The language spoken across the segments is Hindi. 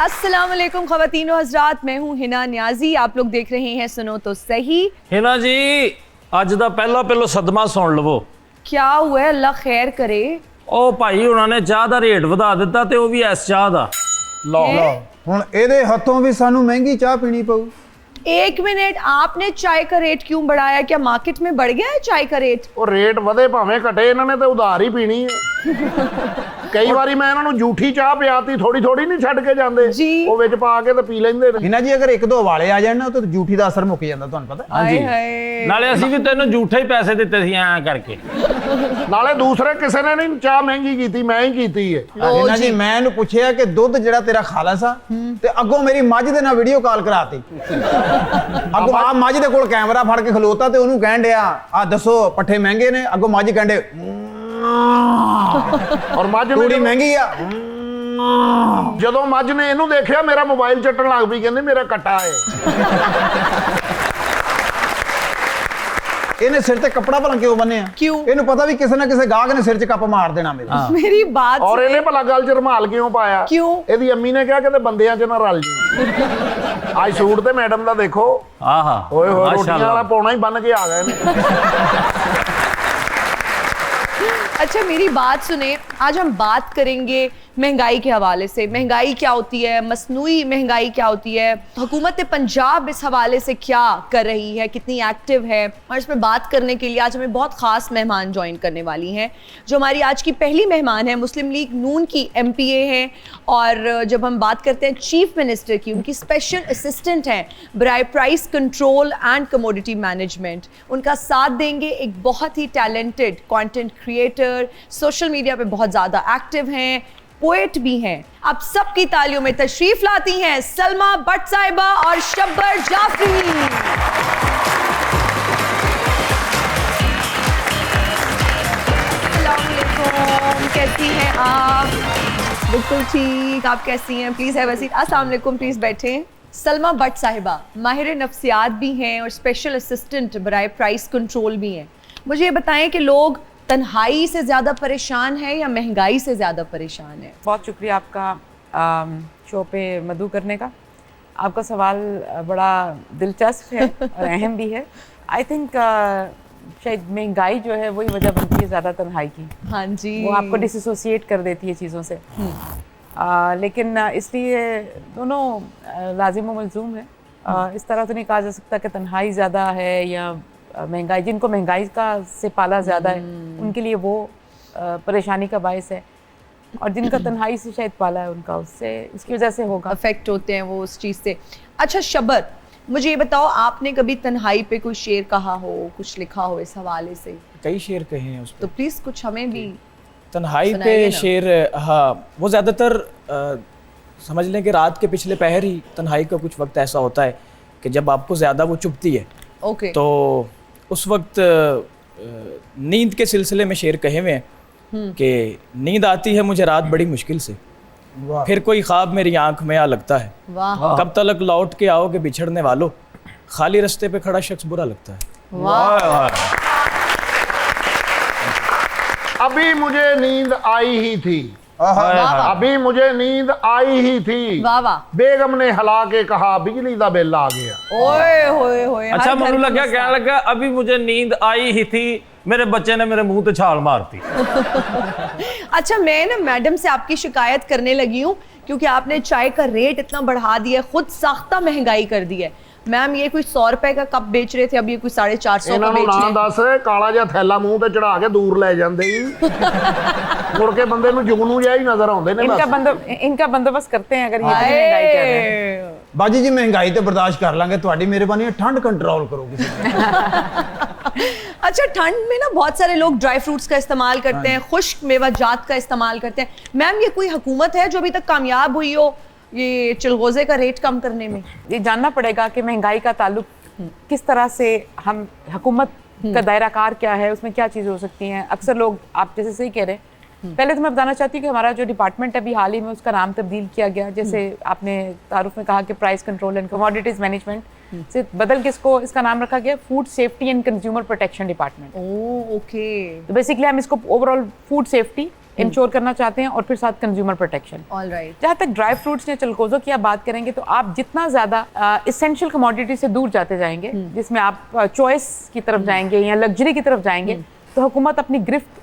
अस्सलाम वालेकुम ख़वातीन व हज़रात, मैं हूँ हिना न्याजी। आप लोग देख रहे हैं सुनो तो सही। हिना जी अज दा पहला सदमा सुन लवो। क्या हुआ है, अल्लाह खैर करे। ओ भाई उन्होंने चाह दा रेट वधा दिता ते ओ भी इस चाह दा। लो हुण इहदे हथों भी सानू महंगी चाह पीनी पऊ। एक मिनट, आपने चाय का रेट क्यों बढ़ाया? क्या मार्केट में बढ़ गया है चाय का रेट? ਉਹ ਰੇਟ ਵਧੇ ਭਾਵੇਂ ਘਟੇ ਇਹਨਾਂ ਨੇ ਤੇ ਉਧਾਰ ਹੀ ਪੀਣੀ ਹੈ। ਕਈ ਵਾਰੀ ਮੈਂ ਇਹਨਾਂ ਨੂੰ ਝੂਠੀ ਚਾਹ ਪਿਆਤੀ, ਥੋੜੀ ਥੋੜੀ ਨਹੀਂ ਛੱਡ ਕੇ ਜਾਂਦੇ, ਜੀ। ਉਹ ਵਿੱਚ ਪਾ ਕੇ ਤੇ ਪੀ ਲੈਂਦੇ ਨੇ। हिना जी अगर एक दो वाले आ जाए ना तो जूठी का असर मुक जाता, तुहानू पता। हाँ जी। हाय हाय। नाले असी भी तेन झूठे ही पैसे दिते सी ऐ करके। ਨਾਲੇ ਦੂਸਰੇ ਕਿਸੇ ਨੇ ਨਹੀਂ ਚਾਹ ਮਹਿੰਗੀ ਕੀਤੀ, ਮੈਂ ਹੀ ਕੀਤੀ ਹੈ। हिना जी मैं इहनू पुछया कि दुध जिहड़ा तेरा खालस आ ते अगों मेरी मझ दे नाल वीडियो कॉल कराती। अगों आ मझ दे कोल कैमरा फड़ के खलोता ते ओनू कहण डिया आ दसो पट्ठे महंगे ने, अगों मझ कहंदे ਔਰ ਮੱਝ ਨੇ तूड़ी महंगी आ। ਜਦੋਂ ਮੱਝ ਨੇ ਇਹਨੂੰ ਦੇਖਿਆ ਮੇਰਾ ਮੋਬਾਈਲ ਚੱਟਣ ਲੱਗ ਪਈ, ਕਹਿੰਦੇ ਮੇਰਾ ਕੱਟਾ ਹੈ। ਇਹਨੇ ਸਿਰ ਤੇ ਕੱਪੜਾ ਭਲਾ ਕਿਉਂ ਬੰਨਿਆ? क्यों? ਇਹਨੂੰ ਪਤਾ ਵੀ ਕਿਸੇ ਨਾ ਕਿਸੇ ਗਾਹਕ ਨੇ ਸਿਰ 'ਚ ਕੱਪ ਮਾਰ ਦੇਣਾ ਮੇਰੇ। मेरी बात ਔਰ सुने। ਇਹਨੇ ਭਲਾ ਗੱਲ 'ਚ ਰੁਮਾਲ ਕਿਉਂ ਪਾਇਆ? क्यों? ਇਹਦੀ ਅੰਮੀ ਨੇ ਕਿਹਾ ਕਿਤੇ ਬੰਦਿਆਂ 'ਚ ਨਾ ਰਲ ਜੀ। ਅੱਜ ਸੂਟ ਤੇ ਮੈਡਮ ਦਾ ਦੇਖੋ, आहा ਓਏ ਹੋਏ ਰੋਟੀਆਂ माशाल्लाह। ਵਾਲਾ ਪੌਣਾ ਹੀ ਬੰਨ ਕੇ ਆ ਗਏ ਨੇ। अच्छा मेरी बात सुने, आज हम बात करेंगे महंगाई के हवाले से। महंगाई क्या होती है, मसनूई महंगाई क्या होती है, हुकूमत पंजाब इस हवाले से क्या कर रही है, कितनी एक्टिव है। और इस पर बात करने के लिए आज हमें बहुत ख़ास मेहमान ज्वाइन करने वाली हैं। जो हमारी आज की पहली मेहमान है, मुस्लिम लीग नून की MPA हैं। और जब हम बात करते हैं चीफ मिनिस्टर की, उनकी स्पेशल असिस्टेंट हैं बराए price control and commodity management. उनका साथ देंगे एक बहुत ही talented content creator, social media पे बहुत ज़्यादा एक्टिव हैं, पोएट भी हैं। आप सबकी तालियों में तशरीफ लाती हैं सलमा भट्ट साहिबा और शब्बर जाफरी। अस्सलाम वालेकुम, कैसी हैं आप? बिल्कुल ठीक, आप कैसी हैं? Please have a seat. अस्सलाम वालेकुम, प्लीज बैठें। सलमा भट्ट साहिबा माहिर नफ्सियात भी हैं और स्पेशल असिस्टेंट बराए प्राइस कंट्रोल भी हैं। मुझे ये बताएं कि लोग तन्हाई से ज़्यादा परेशान है या महंगाई से ज़्यादा परेशान है? बहुत शुक्रिया आपका शो पे मदऊ करने का। आपका सवाल बड़ा दिलचस्प है और अहम भी है। आई थिंक शायद महंगाई जो है वही वजह बनती है ज़्यादा तन्हाई की। हाँ जी, वो आपको डिसोसिएट कर देती है चीज़ों से। लेकिन इसलिए दोनों लाजिम व मलजूम है। इस तरह तो नहीं कहा जा सकता कि तन्हाई ज़्यादा है या महंगाई। जिनको महंगाई का से पाला ज़्यादा है उनके लिए वो परेशानी का बायस है, और जिनका तन्हाई से शायद पाला है उनका उससे उसकी वजह से होगा, अफेक्ट होते हैं वो उस चीज़ से। अच्छा शब्बर, मुझे ये बताओ, आपने कभी तन्हाई पे कोई शेर कहा हो, कुछ लिखा हो इस हवाले से? कई शेर कहे हैं उस पर। तो प्लीज़ कुछ हमें भी तन्हाई सुनाइए पे ना। शेर, हाँ वो ज़्यादातर समझ लें कि रात के पिछले पहर ही तन्हाई का कुछ वक्त ऐसा होता है कि जब आपको ज़्यादा वो चुभती है, ओके। तो उस वक्त नींद के सिलसिले में शेर कहे हुए हैं कि नींद आती है मुझे रात बड़ी मुश्किल से, फिर कोई ख्वाब मेरी आंख में आ लगता है, वाह कब तलक लौट के आओगे बिछड़ने वालों, खाली रास्ते पे खड़ा शख्स बुरा लगता है। वाह, अभी मुझे नींद आई ही थी, वाह, अभी मुझे नींद आई ही थी, वाह वाह। बेगम ने हिला के कहा बिजली दा बिल आ गया। ओए होए होए। अच्छा हर घर मनु की लगा मिसाल। क्या लगा, अभी मुझे नींद आई ही थी, मेरे बच्चे ने मेरे मुंह पे छाल मारती। अच्छा मैं ना मैडम से आपकी शिकायत करने लगी हूँ क्योंकि आपने चाय का रेट इतना बढ़ा दिया है, खुद साख्ता महंगाई कर दी है। मैम ये कोई 100 रुपए का कप बेच रहे थे, अब ये कोई 450 का ਇਹਨਾਂ ਨੂੰ बेच ਨਾ रहे हैं। ਦੱਸ, ਕਾਲਾ ਜਿਹਾ ਥੈਲਾ ਮੂੰਹ ਤੇ ਚੜਾ ਕੇ ਦੂਰ ਲੈ ਜਾਂਦੇ ਹੀ ਮੁੜ ਕੇ ਬੰਦੇ ਨੂੰ ਜੁਗਨੂ ਜਿਹਾ ਹੀ ਨਜ਼ਰ ਆਉਂਦੇ ਨੇ। इनका बंदोबस्त करते हैं अगर ये इतनी महंगाई कर रहे हैं। हाय। बाजी जी महंगाई तो बर्दाश्त कर लांगे, ਤੁਹਾਡੀ ਮਿਹਰਬਾਨੀ है, ठंड कंट्रोल करो किसी अच्छा ठंड में ना बहुत सारे लोग ड्राई फ्रूट्स का इस्तेमाल करते हैं, खुश्क मेवा जात का इस्तेमाल करते हैं। मैम ये कोई हुकूमत है जो अभी तक कामयाब हुई हो ये चिलगोजे का रेट कम करने में? ये जानना पड़ेगा कि महंगाई का ताल्लुक किस तरह से, हम हुकूमत का दायरा कार क्या है, उसमें क्या चीज़ें हो सकती हैं। अक्सर लोग, आप जैसे सही कह रहे हैं, पहले तो मैं बताना चाहती हूँ कि हमारा जो डिपार्टमेंट अभी हाल ही में उसका नाम तब्दील किया गया। जैसे आपने तारुफ में कहा कि price control and commodities management से बदल के इसका नाम रखा गया food safety and consumer protection department. Oh okay. तो बेसिकली हम इसको ओवरऑल फूड सेफ्टी इंश्योर करना चाहते हैं, और फिर साथ कंज्यूमर प्रोटेक्शन। ऑलराइट, जहाँ तक ड्राई फ्रूट्स या चिलगोज़ों की आप बात करेंगे तो आप जितना ज़्यादा इसेंशियल कमोडिटी से दूर जाते जाएंगे, जिसमें आप चॉइस की तरफ जाएंगे या लग्जरी की तरफ जाएंगे, तो हुकूमत अपनी गिरफ्त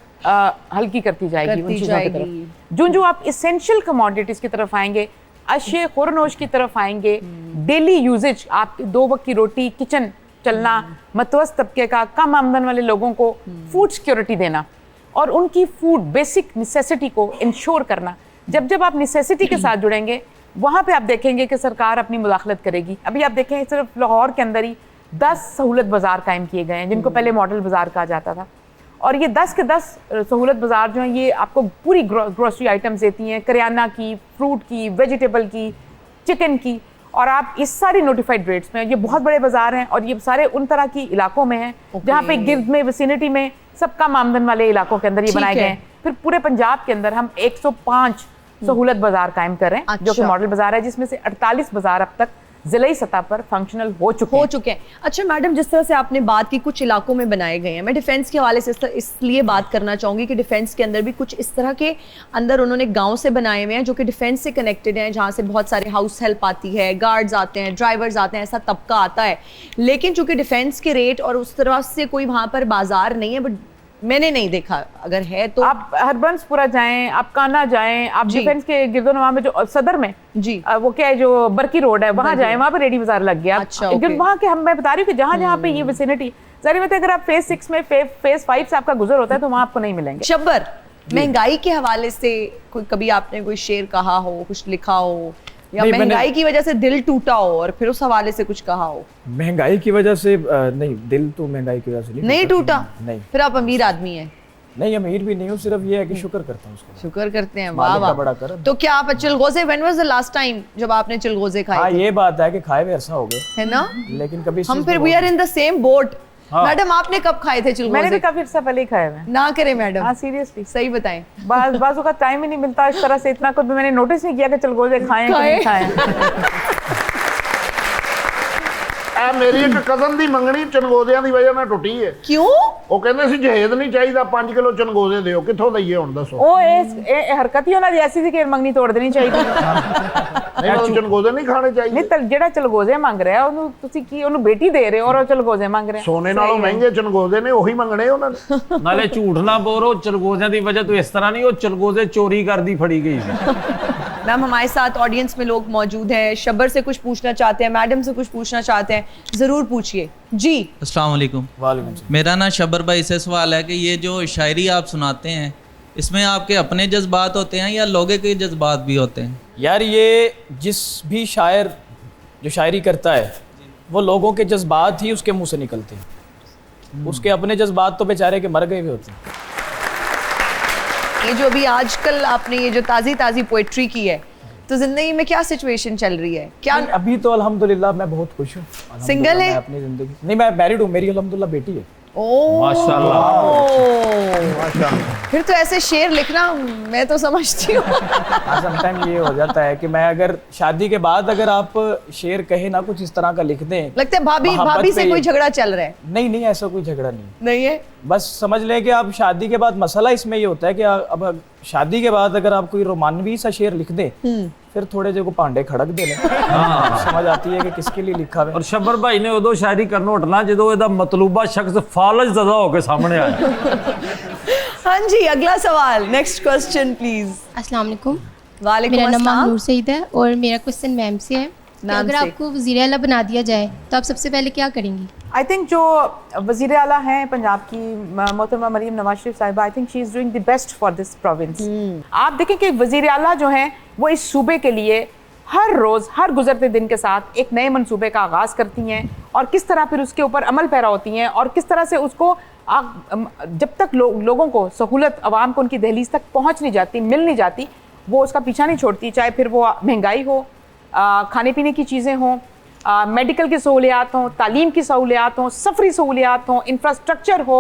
हल्की करती जाएगी उन चीज़ों की तरफ। जो आप इसेंशियल कमोडिटीज़ की तरफ आएंगे, अशे खुरनोश की तरफ आएंगे, डेली यूजेज, आप 2 वक्त की रोटी, किचन चलना, मतवस्त तबके का, कम आमदन वाले लोगों को फूड सिक्योरिटी देना और उनकी फूड बेसिक नेसेसिटी को इंश्योर करना, जब आप नेसेसिटी के साथ जुड़ेंगे, वहाँ पे आप देखेंगे कि सरकार अपनी मुदाखलत करेगी। अभी आप देखें सिर्फ लाहौर के अंदर ही 10 सहूलत बाज़ार कायम किए गए हैं, जिनको पहले मॉडल बाज़ार कहा जाता था, और ये 10 के 10 सहूलत बाज़ार जो हैं ये आपको पूरी ग्रोसरी आइटम्स देती हैं, करियाना की, फ्रूट की, वेजिटेबल की, चिकन की, और आप इस सारी नोटिफाइड रेट्स में, ये बहुत बड़े बाजार हैं और ये सारे उन तरह की इलाकों में हैं जहाँ पे गिर्द में, विसिनिटी में, सब कम आमदन वाले इलाकों के अंदर ये बनाए गए हैं। फिर पूरे पंजाब के अंदर हम 105 सहूलत बाजार कायम कर रहे हैं, जो कि मॉडल बाजार है, जिसमें से 48 बाजार अब तक जिलाई सतह पर फंक्शनल हो चुके हैं। अच्छा मैडम, जिस तरह से आपने बात की कुछ इलाकों में बनाए गए हैं, मैं डिफेंस के हवाले से इसलिए बात करना चाहूँगी कि डिफेंस के अंदर भी कुछ इस तरह के अंदर उन्होंने गांव से बनाए हुए हैं जो कि डिफेंस से कनेक्टेड हैं, जहाँ से बहुत सारे हाउस हेल्प आती है, गार्ड्स आते हैं, ड्राइवर्स आते हैं, ऐसा तबका आता है। लेकिन चूंकि डिफेंस के रेट और उस तरह से कोई वहाँ पर बाजार नहीं है, बट मैंने नहीं देखा, अगर है तो आप हरबंसपुरा जाएं, आप काना जाएं, आप डिफेंस के गिरदोनवा में जो सदर में जी वो क्या है जो बरकी रोड है, वहां जाएं, वहां पे रेडी बाजार लग गया। अच्छा, वहां के मैं बता रही हूँ कि जहाँ पे ये विसिनिटी, जाहिर बात है अगर आप फेज 6 में फेज 5 से आपका गुजर होता है तो वहां आपको नहीं मिलेंगे। शब्बर, महंगाई के हवाले से कभी आपने कोई शेर कहा हो, कुछ लिखा हो, या महंगाई की वजह से दिल टूटा हो और फिर उस हवाले से कुछ कहा हो? महंगाई की वजह से नहीं, दिल तो महंगाई की वजह से नहीं टूटा। नहीं, फिर आप अमीर आदमी हैं? नहीं, अमीर भी नहीं हूँ, सिर्फ ये है कि शुक्र करता हूँ उसका। शुक्र करते हैं, वाह मालिक का वाह। बड़ा करम। तो क्या आप चिलगोज़े, when was the last time जब आपने चिलगोज़े खाए हाँ, थे? ये बात है कि खाए हुए अरसा हो गए, है ना, लेकिन कभी हम फिर we are in the same boat. हाँ। मैडम, आपने कब खाए थे मैंने चिलगोज़े? भी काफी अर्सा पहले ही खाए हुए। ना करे मैडम, हाँ सीरियसली, सही बताएं। बाजू का टाइम ही नहीं मिलता इस तरह से, इतना कुछ भी मैंने नोटिस नहीं किया कि चिलगोज़े खाएं कि नहीं खाएं। मेरी एक कजन दी मंगनी चनगोज़िਆਂ ਦੀ ਵਜ੍ਹਾ ਨਾਲ ਟੁੱਟੀ ਹੈ। क्यों? ਉਹ ਕਹਿੰਦੇ ਸੀ ਜਹੇਜ਼ ਨਹੀਂ ਚਾਹੀਦਾ, 5 ਕਿਲੋ ਚਨਗੋਜ਼ੇ ਦਿਓ। ਕਿੱਥੋਂ ਦਈਏ ਹੁਣ ਦੱਸੋ? ਉਹ ਇਹ ਹਰਕਤ ਹੀ ਉਹਨਾਂ ਦੀ ਐਸੀ ਸੀ ਕਿ ਮੰਗਣੀ ਤੋੜ ਦੇਣੀ ਚਾਹੀਦੀ। ਨਹੀਂ ਉਹ ਚਨਗੋਜ਼ੇ ਨਹੀਂ ਖਾਣੇ ਚਾਹੀਦੇ। ਨਹੀਂ ਤਾਂ ਜਿਹੜਾ ਚਲਗੋਜ਼ੇ ਮੰਗ ਰਿਹਾ ਉਹਨੂੰ ਤੁਸੀਂ ਕੀ ਉਹਨੂੰ ਬੇਟੀ ਦੇ ਰਹੇ ਹੋ ਔਰ ਉਹ ਚਲਗੋਜ਼ੇ ਮੰਗ ਰਿਹਾ। ਸੋਨੇ ਨਾਲੋਂ ਮਹਿੰਗੇ ਚਨਗੋਜ਼ੇ ਨੇ, ਉਹੀ ਮੰਗਣੇ ਉਹਨਾਂ ਨੇ। ਨਾਲੇ ਝੂਠ ਨਾ ਬੋਲੋ, ਚਲਗੋਜ਼ਿਆਂ ਦੀ ਵਜ੍ਹਾ ਤੋਂ ਇਸ ਤਰ੍ਹਾਂ ਨਹੀਂ, ਉਹ ਚਲਗੋਜ਼ੇ ਚੋਰੀ ਕਰਦੀ ਫੜੀ ਗਈ ਸੀ। मैम, हमारे साथ ऑडियंस में लोग मौजूद हैं, शब्बर से कुछ पूछना चाहते हैं, मैडम से कुछ पूछना चाहते हैं, जरूर पूछिए जी। अस्सलाम वालेकुम। वालेकुम सलाम। मेरा नाम शब्बर भाई से सवाल है कि ये जो शायरी आप सुनाते हैं, इसमें आपके अपने जज्बात होते हैं या लोगों के जज्बात भी होते हैं? यार, ये जिस भी शायर जो शायरी करता है वो लोगों के जज्बात ही उसके मुंह से निकलते हैं, उसके अपने जज्बात तो बेचारे के मर गए हुए होते हैं। ये जो अभी आजकल आपने ये जो ताज़ी पोएट्री की है, तो जिंदगी में क्या सिचुएशन चल रही है? क्या अभी तो अल्हम्दुलिल्लाह मैं बहुत खुश हूँ। सिंगल है? मैं अपनी जिंदगी नहीं, मैं मैरिड हूँ, मेरी अल्हम्दुलिल्लाह बेटी है। माशाल्लाह। फिर तो ऐसे शेर लिखना मैं तो समझती हूँ। हाँ, समटाइम ये हो जाता है कि मैं अगर शादी के बाद अगर आप शेर कहे ना कुछ इस तरह का लिख दें, लगता है भाभी मोहब्बत से पे- कोई झगड़ा चल रहा है। नहीं नहीं, ऐसा कोई झगड़ा नहीं। नहीं है? बस समझ लें कि आप शादी के बाद मसला इसमें ये होता है कि अब शादी के बाद अगर आप कोई रोमानवी सा शेर लिख दें, फिर थोड़े जो को पांडे खड़क दे लें, समझ आती है कि किसके लिए लिखा है। और शब्बर भाई ने उदो शायरी करनो हटना जो ਇਹਦਾ मतलूबा शख्स फालज ज़दा होके सामने आया। हाँ जी, अगला सवाल, नेक्स्ट क्वेश्चन प्लीज। अस्सलाम वालेकुम। वालेकुम मेरा नाम अस्सलाम। नूर सईद है और मेरा क्वेश्चन मैम से है कि मैम अगर से। आपको वज़ीर आला बना दिया जाए तो आप सबसे पहले क्या करेंगी? आई थिंक जो वज़ीर आला हैं पंजाब की मोहतरमा मरीम नवाज शरीफ साहिबा, I think she is doing the best for this province. आप देखें कि वज़ीर आला जो हैं वो इस सूबे के लिए हर रोज़, हर गुजरते दिन के साथ एक नए मंसूबे का आगाज़ करती हैं और किस तरह फिर उसके ऊपर अमल पैरा होती हैं और किस तरह से उसको जब तक लोगों को सहूलत, आवाम को उनकी दहलीज तक पहुँच नहीं जाती, मिल नहीं जाती, वो उसका पीछा नहीं छोड़ती। चाहे फिर वो महंगाई हो, खाने पीने की चीज़ें हों, मेडिकल की सहूलियात हों, तालीम की सहूलियात हों, सफरी सहूलियात हों, इंफ्रास्ट्रक्चर हो,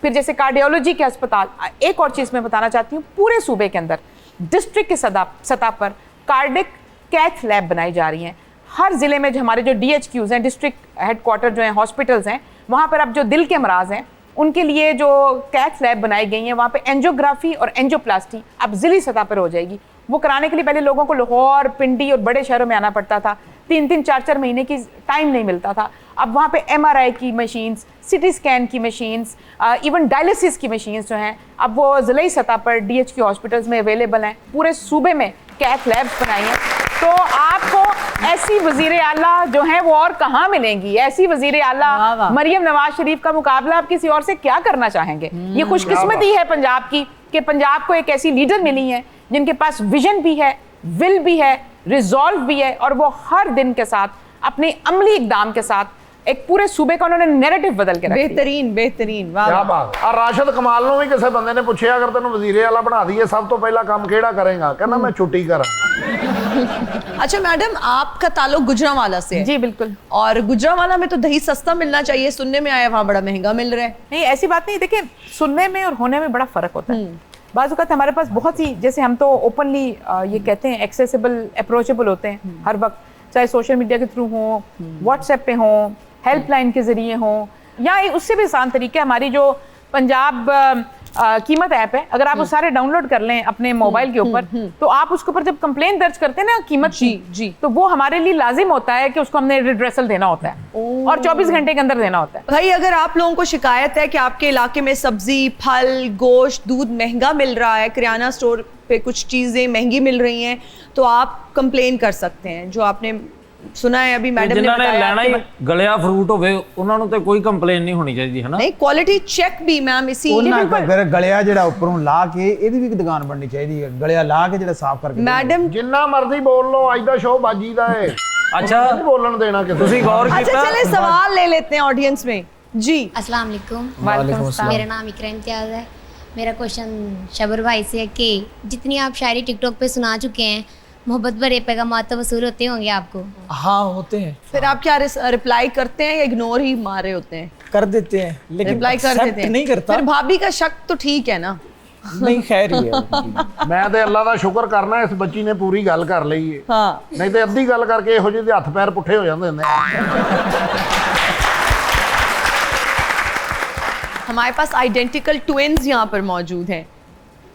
फिर जैसे कार्डियोलॉजी के अस्पताल। एक और चीज़ मैं बताना चाहती हूँ, पूरे सूबे के अंदर डिस्ट्रिक्ट की सतह पर कार्डिक कैथ लैब बनाई जा रही हैं। हर ज़िले में जो हमारे जो DHQs हैं, डिस्ट्रिक्ट हेडक्वार्टर जो हैं, हॉस्पिटल्स हैं, वहाँ पर अब जो दिल के अमराज हैं उनके लिए जो कैथ लैब बनाई गई है, वहाँ पे एंजियोग्राफी और एंजियोप्लास्टी अब ज़िली सतह पर हो जाएगी। वो कराने के लिए पहले लोगों को लाहौर, पिंडी और बड़े शहरों में आना पड़ता था, 3-3, 4-4 महीने की टाइम नहीं मिलता था। अब वहाँ पे MRI की मशीन्स, CT स्कैन की मशीन्स, इवन डायलिसिस की मशीन्स जो हैं अब वो ज़िली सतह पर DHQ हॉस्पिटल्स में अवेलेबल हैं। पूरे सूबे में कैथ लैब्स बनाई हैं। तो आपको ऐसी वज़ीर आला जो हैं वो और कहाँ मिलेंगी? ऐसी वज़ीर आला मरियम नवाज शरीफ का मुकाबला आप किसी और से क्या करना चाहेंगे? ये खुशकिस्मती है पंजाब की कि पंजाब को एक ऐसी लीडर मिली है जिनके पास विजन भी है, विल भी है, रिजॉल्व भी है, और वो हर दिन के साथ अपने अमली इकदाम के साथ एक पूरे सूबे का उन्होंने नैरेटिव बदल के रख दिया। बेहतरीन वाह क्या बात। और राशिद कमाल ਨੂੰ ਵੀ ਕਿਸੇ ਬੰਦੇ ਨੇ ਪੁੱਛਿਆ ਅਗਰ ਤੈਨੂੰ ਵਜ਼ੀਰ ਆਲਾ ਬਣਾ ਦਈਏ ਸਭ ਤੋਂ ਪਹਿਲਾ ਕੰਮ ਕਿਹੜਾ ਕਰੇਗਾ? ਕਹਿੰਦਾ मैं छुट्टी करा। अच्छा मैडम, आपका ताल्लुक गुजरांवाला से है? जी बिल्कुल। और गुजरांवाला में तो दही सस्ता मिलना चाहिए, सुनने में आया वहाँ बड़ा महंगा मिल रहा है। नहीं, ऐसी बात नहीं। देखिए, सुनने में और होने में बड़ा फ़र्क होता है। बाज़ औक़ात हमारे पास बहुत सी, जैसे हम तो ओपनली ये कहते हैं एक्सेसिबल, अप्रोचेबल होते हैं हर वक्त, चाहे सोशल मीडिया के थ्रू हों, व्हाट्सएप पे हों, हेल्पलाइन के ज़रिए हों, या उससे भी आसान तरीके हमारी जो पंजाब कीमत ऐप है, अगर आप वो सारे डाउनलोड कर लें अपने मोबाइल के ऊपर, तो आप उसके ऊपर जब कंप्लेन दर्ज करते हैं ना कीमत की, तो वो हमारे लिए लाजिम होता है कि उसको हमने रिड्रेसल देना होता है और 24 घंटे के अंदर देना होता है। भाई, अगर आप लोगों को शिकायत है कि आपके इलाके में सब्जी, फल, गोश्त, दूध महंगा मिल रहा है, किराना स्टोर पे कुछ चीज़ें महंगी मिल रही हैं, तो आप कंप्लेन कर सकते हैं। जो आपने सुना है अभी मैडम ने जिन्होंने बताया, लेना ही गलिया फ्रूट होवे ਉਹਨਾਂ ਨੂੰ ਤੇ ਕੋਈ ਕੰਪਲੇਨ ਨਹੀਂ ਹੋਣੀ ਚਾਹੀਦੀ ਹੈ ਨਾ। नहीं, क्वालिटी चेक भी मैम इसी ਉਹਨਾਂ ਫਿਰ ਗਲਿਆ ਜਿਹੜਾ ਉੱਪਰੋਂ ਲਾ ਕੇ ਇਹਦੀ ਵੀ ਇੱਕ ਦੁਕਾਨ ਬਣਨੀ ਚਾਹੀਦੀ ਹੈ, ਗਲਿਆ ਲਾ ਕੇ ਜਿਹੜਾ ਸਾਫ਼ ਕਰਕੇ मैडम। ਜਿੰਨਾ ਮਰਜ਼ੀ ਬੋਲ ਲਓ, ਅੱਜ ਦਾ ਸ਼ੋਅ ਬਾਜੀ ਦਾ ਹੈ। अच्छा, नहीं बोलन देना किसी ਤੁਸੀਂ गौर अच्छा ਕੀਤਾ? चले सवाल ले लेते हैं ऑडियंस में। जी अस्सलाम वालेकुम। वालेकुम अस्सलाम। मेरा नाम इकरा इम्तियाज़ है। मेरा क्वेश्चन शबर भाई से है कि जितनी आप शायरी टिकटॉक पे सुना चुके हैं, मोहब्बत भरे पैगाम तो वसूल होते होंगे आपको? हाँ, होते हैं। फिर आप क्या रिप्लाई करते हैं या इग्नोर ही मार रहे होते हैं? कर देते हैं, लेकिन रिप्लाई कर accept देते हैं, नहीं करता। फिर भाभी का शक तो ठीक है ना? नहीं, खैर ही है। ਮੈਂ ਤੇ ਅੱਲਾ ਦਾ ਸ਼ੁਕਰ ਕਰਨਾ ਇਸ ਬੱਚੀ ਨੇ ਪੂਰੀ ਗੱਲ ਕਰ ਲਈ ਹੈ। हाँ, ਨਹੀਂ ਤੇ ਅੱਧੀ ਗੱਲ ਕਰਕੇ ਇਹੋ ਜਿਹੇ ਦੇ ਹੱਥ ਪੈਰ ਪੁੱਠੇ ਹੋ ਜਾਂਦੇ ਹੁੰਦੇ। हमारे पास आइडेंटिकल ट्विन्स यहाँ पर मौजूद हैं।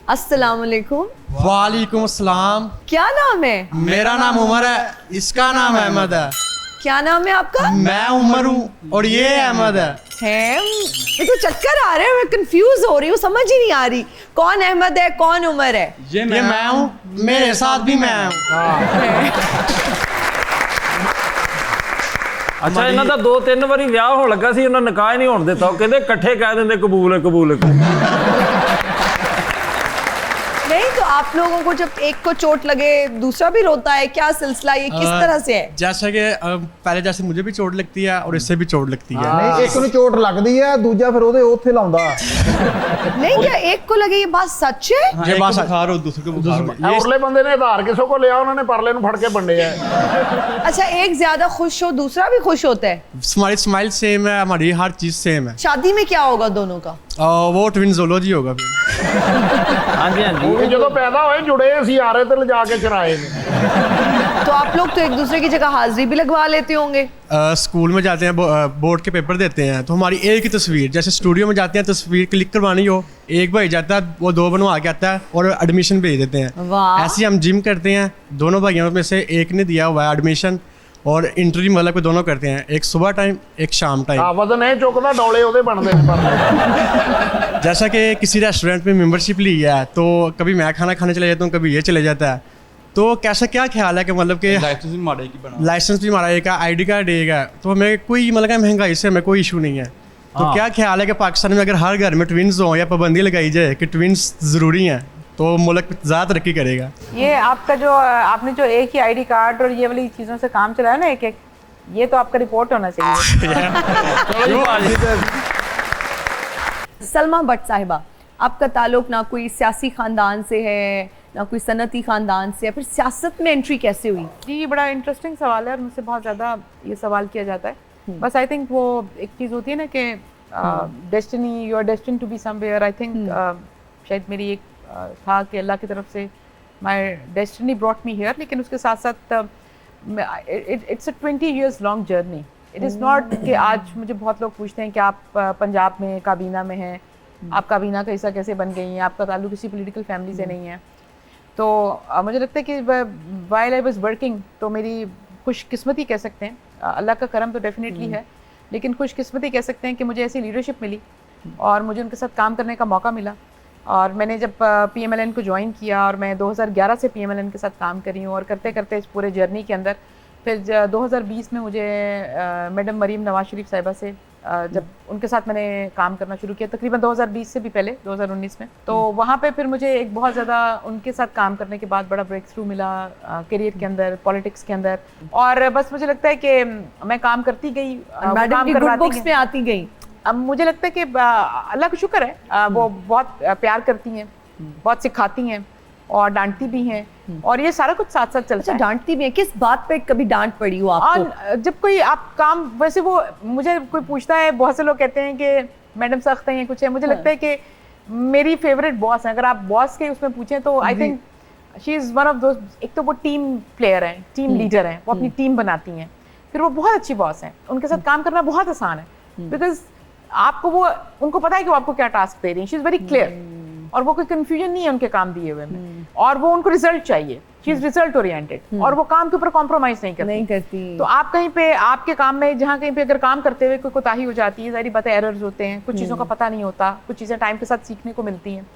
अस्सलाम वालेकुम। वालेकुम अस्सलाम। क्या नाम है? मेरा नाम उमर है, इसका नाम अहमद है। क्या नाम है आपका? मैं उमर हूँ और ये अहमद है। मेरे को चक्कर आ रहे हैं, मैं कंफ्यूज हो रही हूँ, समझ ही नहीं आ रही कौन अहमद है कौन उमर है। ये मैं हूँ, मेरे साथ भी मैं हूँ। ਅੱਛਾ, ਇਹਨਾਂ ਦਾ 2-3 ਵਾਰੀ ਵਿਆਹ ਹੋਣ ਲੱਗਾ ਸੀ, ਉਹਨਾਂ ਨਿਕਾਹ ਹੀ ਨਹੀਂ ਹੋਣ ਦਿੱਤਾ। ਉਹ ਕਹਿੰਦੇ ਇਕੱਠੇ ਕਹਿ ਦਿੰਦੇ ਕਬੂਲ ਹੈ ਕਬੂਲ ਹੈ। नहीं तो आप लोगों को जब एक को चोट लगे दूसरा भी रोता है, क्या सिलसिला, ये किस तरह से है? जैसा कि पहले जैसे मुझे भी चोट लगती है और इससे भी चोट लगती है। ਨਹੀਂ ਇੱਕ ਨੂੰ ਚੋਟ ਲੱਗਦੀ ਹੈ, ਦੂਜਾ ਫਿਰ ਉਹਦੇ ਉੱਥੇ ਲਾਉਂਦਾ। नहीं, क्या एक को लगे, ये बात सच है? हाँ, एक को बुखार हो, दूसरे को बुखार हो। ਇਹ ਉਰਲੇ ਬੰਦੇ ਨੇ ਆਧਾਰ ਕਿਸੇ ਕੋ ਲਿਆ, ਉਹਨਾਂ ਨੇ ਪਰਲੇ ਨੂੰ ਫੜ ਕੇ ਵੰਡਿਆ। अच्छा, एक ज्यादा खुश हो दूसरा भी खुश होता है? हमारी स्माइल सेम है, हमारी हर चीज़ सेम है। शादी में क्या होगा दोनों का? वो ट्विंजोलॉजी होगा फिर। ਹਾਂਜੀ ਹਾਂਜੀ। ਉਹ ਜਦੋਂ ਪੈਦਾ ਹੋਏ ਜੁੜੇ ਅਸੀਂ ਆਰੇ ਤੇ ਲਿਜਾ ਕੇ ਚਰਾਏ ਨੇ। तो आप लोग तो एक दूसरे की जगह हाजिरी भी लगवा लेते होंगे? स्कूल में जाते हैं, बोर्ड के पेपर देते हैं, तो हमारी एक ही तस्वीर, जैसे स्टूडियो में जाते हैं तस्वीर क्लिक करवानी हो, एक भाई जाता है, वो 2 बनवा के आता है और एडमिशन भेज देते हैं। वाह। ऐसे ही हम जिम करते हैं, दोनों भाइयों में से एक ने दिया हुआ है एडमिशन और इंटरव्यू मतलब कि दोनों करते हैं, एक सुबह टाइम एक शाम टाइम। ਆ ਵਜ਼ਨ ਇਹ ਚੁੱਕਦਾ ਡੋਲੇ ਉਹਦੇ ਬਣਦੇ ਨੇ ਪਰ। जैसा कि किसी रेस्टोरेंट में मेंबरशिप ली है, तो कभी मैं खाना खाने चले जाता हूँ, कभी ये चले जाता है, तो कैसा क्या ख्याल है कि मतलब कि लाइसेंस भी हमारा एक है, ID कार्ड एक है, तो हमें कोई मतलब कि महंगाई से हमें कोई इशू नहीं है। तो हाँ। क्या ख्याल है कि पाकिस्तान में अगर हर घर में ट्विन्स हों या पाबंदी लगाई जाए कि ट्विन्स ज़रूरी हैं, तो मुल्क ज़्यादा तरक्की करेगा। ये आपका जो आपने जो एक ही ID कार्ड और ये वाली चीज़ों से काम चलाया ना एक, ये तो आपका रिपोर्ट होना चाहिए। सलमा भट्ट साहिबा, आपका ताल्लुक ना कोई सियासी ख़ानदान से है ना कोई सनती ख़ानदान से है, फिर सियासत में एंट्री कैसे हुई? जी, ये बड़ा इंटरेस्टिंग सवाल है और मुझसे बहुत ज़्यादा ये सवाल किया जाता है। बस आई थिंक वो एक चीज़ होती है ना कि destiny, you are destined to be somewhere. I think शायद मेरी एक था कि अल्लाह की तरफ से my destiny brought me here, लेकिन उसके साथ साथ it's a 20 years long journey it is not कि आज मुझे बहुत लोग पूछते हैं कि आप पंजाब में काबीना में हैं, आप काबीना का हिस्सा कैसे बन गई हैं, आपका ताल्लुक किसी पॉलिटिकल फैमिली से नहीं है। तो मुझे लगता है कि वाइल आई वाज वर्किंग, तो मेरी खुशकिस्मती कह सकते हैं, अल्लाह का करम तो डेफिनेटली है, लेकिन खुशकिस्मती कह सकते हैं कि मुझे ऐसी लीडरशिप मिली और मुझे उनके साथ काम करने का मौका मिला। और मैंने जब PMLN को ज्वाइन किया और मैं 2011 से PMLN के साथ काम करी हूँ, और करते करते इस पूरे जर्नी के अंदर फिर 2020 में मुझे मैडम मरीम नवाज शरीफ साहिबा से जब उनके साथ मैंने काम करना शुरू किया, तकरीबन 2020 से भी पहले 2019 में, तो वहाँ पे फिर मुझे एक बहुत ज़्यादा उनके साथ काम करने के बाद बड़ा ब्रेक थ्रू मिला करियर के अंदर, पॉलिटिक्स के अंदर। और बस मुझे लगता है कि मैं काम करती गई, मैडम की गुड बुक्स में आती गई। अब मुझे लगता है कि अल्लाह का शुक्र है, वो बहुत प्यार करती हैं, बहुत सिखाती हैं और डांटती भी हैं, और ये सारा कुछ साथ साथ चलता है। डांटती भी है, किस बात पे कभी डांट पड़ी हो आपको? और जब कोई आप काम, वैसे वो मुझे कोई पूछता है, बहुत से लोग कहते हैं कि मैडम सख्त हैं, कुछ है, मुझे लगता है कि मेरी फेवरेट बॉस है। अगर आप बॉस के उसमें पूछें तो I think she is one of those. एक तो वो टीम प्लेयर हैं, टीम लीडर हैं, वो अपनी टीम बनाती हैं, फिर वो बहुत अच्छी बॉस हैं, उनके साथ काम करना बहुत आसान है, बिकॉज आपको वो, उनको पता है कि वो आपको क्या टास्क दे रही है, शी इज़ वेरी क्लियर, और वो कोई कंफ्यूजन नहीं है उनके काम दिए हुए में, और वो उनको रिजल्ट चाहिए, शी इज रिजल्ट ओरिएंटेड, और वो काम के ऊपर कॉम्प्रोमाइज नहीं करती। तो आप कहीं पे आपके काम में जहाँ कहीं पे अगर काम करते हुए कोई कोताही हो जाती है, जाहिर बात है एरर्स होते हैं, कुछ चीज़ों का पता नहीं होता, कुछ चीज़ें टाइम के साथ सीखने को मिलती हैं,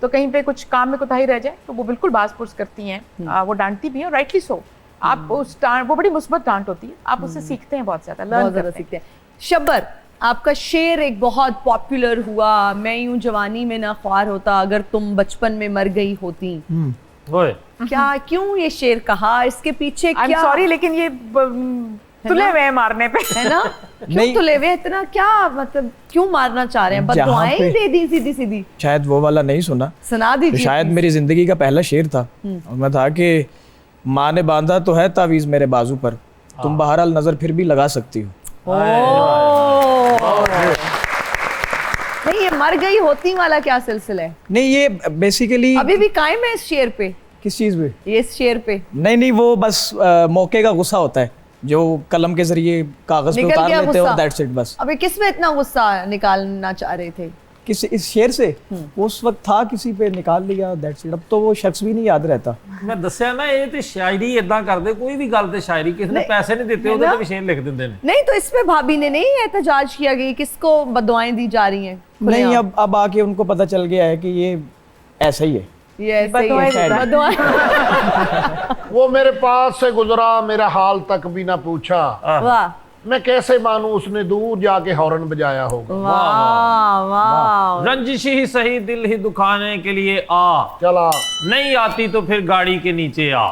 तो कहीं पे कुछ काम में कोताही रह जाए तो वो बिल्कुल बास पुर्स करती हैं, वो डांटती भी हैं, राइटली सो। आप उस वो बड़ी मुस्बत डांट होती है, आप उससे सीखते हैं बहुत ज़्यादा, लर्न करते हैं। शब्बर, आपका शेर एक बहुत पॉपुलर हुआ, मैं यूं जवानी में ना ख्वार होता अगर तुम बचपन में मर गई होती। क्या, क्यों ये शेर कहा, इसके पीछे क्या? सॉरी, लेकिन ये तुले हुए मारने पे है ना? क्यों तुले हुए इतना, क्या मतलब, क्यों मारना चाह रहे हैं? बददुआएं ही दे दी सीधी सीधी। शायद वो वाला नहीं सुना, सुना दीजिए। तो शायद मेरी जिंदगी का पहला शेर था, और मैं था कि माँ ने बांधा तो है तावीज़ मेरे बाजू पर, तुम बहरहाल नजर फिर भी लगा सकती हो। नहीं, ये मर गई होती वाला क्या सिलसिला है? नहीं, ये बेसिकली अभी भी कायम है इस शेर पे? किस चीज पे? ये इस शेर पे? नहीं, वो बस मौके का गुस्सा होता है जो कलम के जरिए कागज पे उतार लेते हो, दैट्स इट बस। अबे किस में इतना गुस्सा निकालना चाह रहे थे? किस, इस शेर से? उस वक्त था, किसी पे निकाल लिया, दैट्स इट। अब तो वो शख्स भी नहीं याद रहता। मैं दस्या ना, ये ते शायरी इदां करदे, कोई भी गल ते शायरी, किसी ने पैसे नहीं देते ਉਹਦੇ ਤੇ ਵੀ शेर लिख देंदे ने। नहीं, तो इसमें भाभी ने नहीं एहतजाज किया गया, किसको बददुआएं दी जा रही हैं? नहीं, अब आके उनको पता चल गया है कि ये ऐसा ही है, ये ऐसे ही है, बददुआएं। वो मेरे पास से गुजरा, मेरा हाल तक भी ना पूछा, वाह, मैं कैसे मानूं उसने दूर जाके हॉर्न बजाया होगा। वाह वाह। रंजिश ही सही दिल ही दुखाने के लिए आ, चला नहीं आती तो फिर गाड़ी के नीचे आ।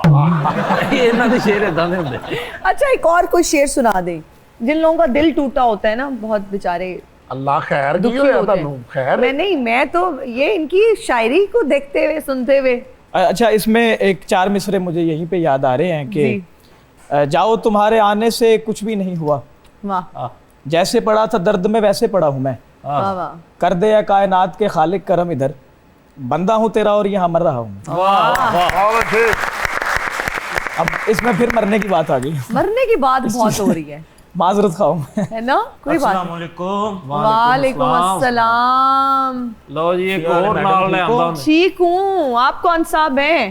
ये इन्हां दे शेर इदां दे हुंदे। अच्छा, एक और कोई शेर सुना दे, जिन लोगों का दिल टूटा होता है ना, बहुत बेचारे, अल्लाह खैर की दुखी होया होते तानू खैर। मैं तो ये इनकी शायरी को देखते हुए, सुनते हुए। अच्छा, इसमें एक 4 मिसरे मुझे यहीं पे याद आ रहे हैं कि जाओ तुम्हारे आने से कुछ भी नहीं हुआ, वाह, जैसे पड़ा था दर्द में वैसे पड़ा हूँ मैं, वाह वाह, कर दे या कायनात के खालिक करम इधर, बंदा हूँ तेरा और यहाँ मर रहा हूँ। अब इसमें फिर मरने की बात आ गई। मरने की बात बहुत हो रही है, माजरत खाऊं है ना? कोई बात अस्सलामुअलैकुम। वालेकुम अस्सलाम। लो जी, एक और नाल ले आंदा हूं। ठीक हूँ, आप कौन साहब हैं?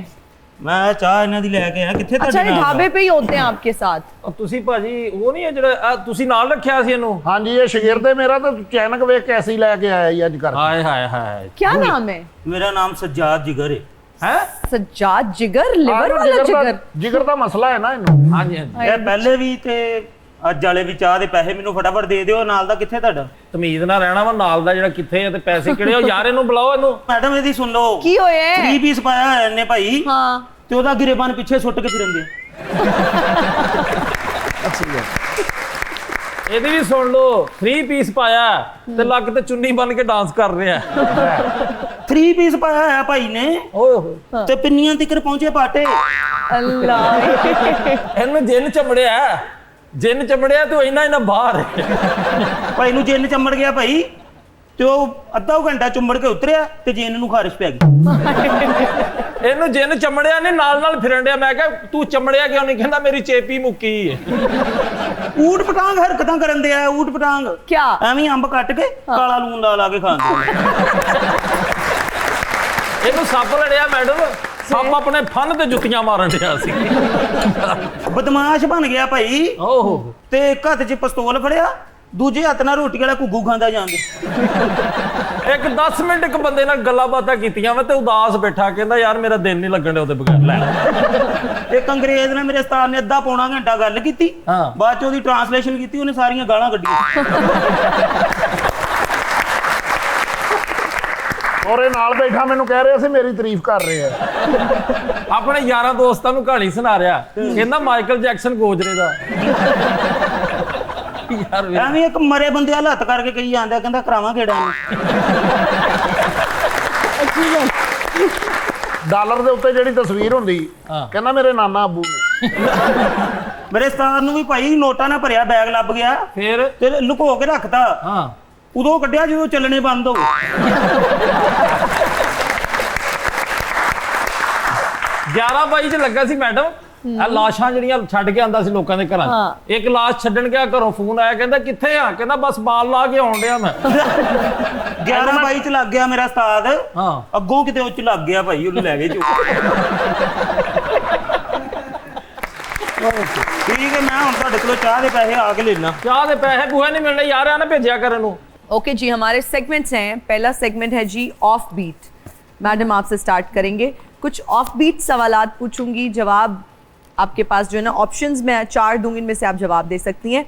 मैं चाह इन्हां दी लेके आया। किथे अच्छा, ये ढाबे पे ही होते हैं आपके साथ? और तुसी भाजी वो नहीं है ਜਿਹੜਾ ਤੁਸੀਂ ਨਾਲ ਰੱਖਿਆ ਸੀ ਇਹਨੂੰ? हाँ जी, ये शागिर्द है मेरा, तो चैनक वेख के ऐसे ही लेके आया ये आज कर। हाय हाय हाय, क्या नाम है? मेरा नाम सज्जाद जिगर है। हैं? सज्जाद जिगर, लिवर वाला जिगर? जिगर ਦਾ ਮਸਲਾ ਹੈ ਨਾ ਇਹਨੂੰ। हाँ जी हाँ जी। ਇਹ ਪਹਿਲੇ ਵੀ ਤੇ ਅੱਜ ਵਾਲੇ ਵੀ ਚਾਹ ਦੇ ਪੈਸੇ ਮੈਨੂੰ ਫਟਾਫਟ ਦੇ ਦਿਓ। ਨਾਲ ਦਾ ਕਿੱਥੇ ਤੁਹਾਡਾ? ਤਮੀਜ਼ ਨਾਲ ਰਹਿਣਾ ਵਾ, ਨਾਲ ਦਾ ਜਿਹੜਾ ਕਿੱਥੇ ਹੈ ਤੇ ਪੈਸੇ ਕਿਹੜੇ ਹੋ ਯਾਰ, ਇਹਨੂੰ ਬੁਲਾਓ ਇਹਨੂੰ। ਮੈਡਮ ਇਹਦੀ ਸੁਣ ਲਓ। ਕੀ ਹੋਇਆ? 3 ਪੀਸ ਪਾਇਆ ਹੋਇਆ ਇਹਨੇ ਭਾਈ। ਹਾਂ, ਤੇ ਉਹਦਾ ਗਿਰੇਬਾਨ ਪਿੱਛੇ ਸੁੱਟ ਕੇ ਫਿਰਦੇ। ਇਹਦੀ ਵੀ ਸੁਣ ਲਓ, 3 ਪੀਸ ਪਾਇਆ ਤੇ ਲੱਕ ਤੇ ਚੁੰਨੀ ਬੰਨ ਕੇ ਡਾਂਸ ਕਰ ਰਿਹਾ। 3 ਪੀਸ ਪਾਇਆ ਹੋਇਆ ਭਾਈ ਨੇ, ਓਏ ਹੋਏ, ਤੇ ਪਿੰਨੀਆਂ ਤੱਕ ਪਹੁੰਚੇ ਪਾਟੇ। ਅੱਲਾ, ਇਹਨੂੰ ਜਿੰਨ ਚਮੜਿਆ, ਜਿੰਨ ਚਮੜਿਆ ਤੇ ਇਹਨਾਂ ਬਾਹਰ। ਭਾਈ ਨੂੰ ਜਿੰਨ ਚੰਬੜ ਗਿਆ ਭਾਈ, ਤੇ ਉਹ ਅੱਧਾ ਘੰਟਾ ਚੁੰਬੜ ਕੇ ਉਤਰਿਆ ਤੇ ਜਿੰਨ ਨੂੰ ਖਾਰਿਸ਼ ਪੈ ਗਈ। ਇਹਨੂੰ ਜਿੰਨ ਚਮੜਿਆ ਨੇ, ਨਾਲ ਨਾਲ ਫਿਰਨ ਡਿਆ। ਮੈਂ ਕਿਹਾ ਤੂੰ ਚਮੜਿਆ ਕਿਉਂ ਨਹੀਂ? ਕਹਿੰਦਾ ਮੇਰੀ ਚੇਪੀ ਮੁੱਕੀ ਹੈ। ਊਟ ਪਟਾਂਗ ਹਰਕਤਾਂ ਕਰਨ ਦੇ ਆ ਊਟ ਪਟਾਂਗ क्या ਐਵੇਂ ਹੀ ਅੰਬ ਕੱਟ ਕੇ ਕਾਲਾ ਲੂਣ ਲਾ ਕੇ ਖਾਂਦੇ ਇਹਨੂੰ ਸੱਪ ਲੜਿਆ ਮੈਡਮ, ਸੱਪ ਆਪਣੇ ਫਨ ਤੇ ਜੁੱਤੀਆਂ ਮਾਰਨ ਡਿਆ ਸੀ। ਬਦਮਾਸ਼ ਬਣ ਗਿਆ ਭਾਈ। ਓਹੋ, ਤੇ ਇੱਕ ਹੱਥ 'ਚ ਪਿਸਤੌਲ ਫੜਿਆ, ਦੂਜੇ ਹੱਥ ਨਾਲ ਰੋਟੀ ਵਾਲਾ ਘੁੱਗੂ ਖਾਂਦਾ ਜਾਂਦੇ। ਇੱਕ 10 ਮਿੰਟ ਇੱਕ ਬੰਦੇ ਨਾਲ ਗੱਲਾਂ ਬਾਤਾਂ ਕੀਤੀਆਂ ਵਾ ਤੇ ਉਦਾਸ ਬੈਠਾ, ਕਹਿੰਦਾ ਯਾਰ ਮੇਰਾ ਦਿਲ ਨਹੀਂ ਲੱਗਣ ਡਿਆ ਉਹਦੇ ਬਗੈਰ। ਲੈ ਇੱਕ ਅੰਗਰੇਜ਼ ਨੇ ਮੇਰੇ ਉਸਤਾਦ ਨੇ ਅੱਧਾ ਪੌਣਾ ਘੰਟਾ ਗੱਲ ਕੀਤੀ, ਹਾਂ। ਬਾਅਦ 'ਚ ਉਹਦੀ ਟ੍ਰਾਂਸਲੇਸ਼ਨ ਕੀਤੀ, ਉਹਨੇ ਸਾਰੀਆਂ ਗਾਲਾਂ ਕੱਢੀਆਂ। ਔਰ ਇਹ ਨਾਲ ਬੈਠਾ ਮੈਨੂੰ ਕਹਿ ਰਿਹਾ ਸੀ ਮੇਰੀ ਤਾਰੀਫ ਕਰ ਰਹੇ ਆ। ਆਪਣੇ ਯਾਰਾਂ ਦੋਸਤਾਂ ਨੂੰ ਕਹਾਣੀ ਸੁਣਾ ਰਿਹਾ, ਕਹਿੰਦਾ ਮਾਈਕਲ ਜੈਕਸਨ ਗੋਜਰੇ ਦਾ। ਯਾਰ ਐਵੇਂ ਇੱਕ ਮਰੇ ਬੰਦੇ ਵਾਲਾ ਹੱਥ ਕਰਕੇ ਕਹੀ ਜਾਂਦਾ, ਕਹਿੰਦਾ ਕਰਾਵਾਂ ਕਿਹੜਾ ਡਾਲਰ ਦੇ ਉੱਤੇ ਜਿਹੜੀ ਤਸਵੀਰ ਹੁੰਦੀ, ਕਹਿੰਦਾ ਮੇਰੇ ਨਾਨਾ ਅੱਬੂ ਨੇ। ਮੇਰੇ ਉਸਤਾਦ ਨੂੰ ਵੀ ਭਾਈ ਨੋਟਾਂ ਨਾਲ ਭਰਿਆ ਬੈਗ ਲੱਭ ਗਿਆ, ਫਿਰ ਤੇ ਲੁਕੋ ਕੇ ਰੱਖਤਾ। ਹਾਂ, ਉਦੋਂ ਕੱਢਿਆ ਜਦੋਂ ਚੱਲਣੇ ਬੰਦ ਹੋ ਗਏ। 11/22 ਚ ਲੱਗਾ ਸੀ ਮੈਡਮ। ਆ ਲਾਸ਼ਾਂ ਜਿਹੜੀਆਂ ਛੱਡ ਕੇ ਆਂਦਾ ਸੀ ਲੋਕਾਂ ਦੇ ਘਰਾਂ 'ਚ, ਇੱਕ ਲਾਸ਼ ਛੱਡਣ ਗਿਆ, ਘਰੋਂ ਫੋਨ ਆਇਆ, ਕਹਿੰਦਾ ਕਿੱਥੇ ਆ? ਕਹਿੰਦਾ ਬਸ ਬਾਲ ਲਾ ਕੇ ਆਉਣ ਡਿਆ ਮੈਂ। 11/22 ਚ ਲੱਗ ਗਿਆ ਮੇਰਾ ਉਸਤਾਦ। ਹਾਂ, ਅੱਗੋਂ ਕਿਤੇ ਉੱਚ ਲੱਗ ਗਿਆ ਭਾਈ, ਉਹਨੂੰ ਲੈ ਗਏ ਚੁੱਕ। ਠੀਕ ਹੈ, ਮੈਂ ਹੁਣ ਤੁਹਾਡੇ ਕੋਲੋਂ ਚਾਹ ਦੇ ਪੈਸੇ ਆ ਕੇ ਲੈਣਾ। ਚਾਹ ਦੇ ਪੈਸੇ ਬੂਹੇ ਨਹੀਂ मिलने यार, ना भेजा करन ਨੂੰ। ओके जी, हमारे सेगमेंट्स हैं। पहला सेगमेंट है जी ऑफ बीट। मैडम आपसे स्टार्ट करेंगे। कुछ ऑफ बीट सवालात पूछूंगी, जवाब आपके पास जो है ना ऑप्शंस में 4 दूंगी, इनमें से आप जवाब दे सकती हैं।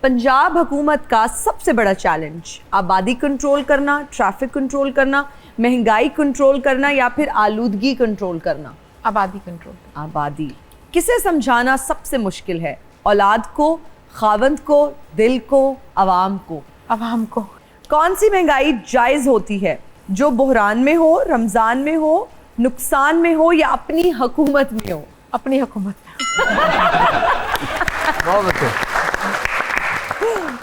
पंजाब हुकूमत का सबसे बड़ा चैलेंज, आबादी कंट्रोल करना, ट्रैफिक कंट्रोल करना, महंगाई कंट्रोल करना या फिर आलूदगी कंट्रोल करना? आबादी कंट्रोल। आबादी। किसे समझाना सबसे मुश्किल है, औलाद को, खावंद को, दिल को, अवाम को? अवाम को। कौन सी महंगाई जायज़ होती है, जो बहरान में हो, रमज़ान में हो, नुकसान में हो या अपनी हुकूमत में हो? अपनी हुकूमत में। बहुत अच्छे।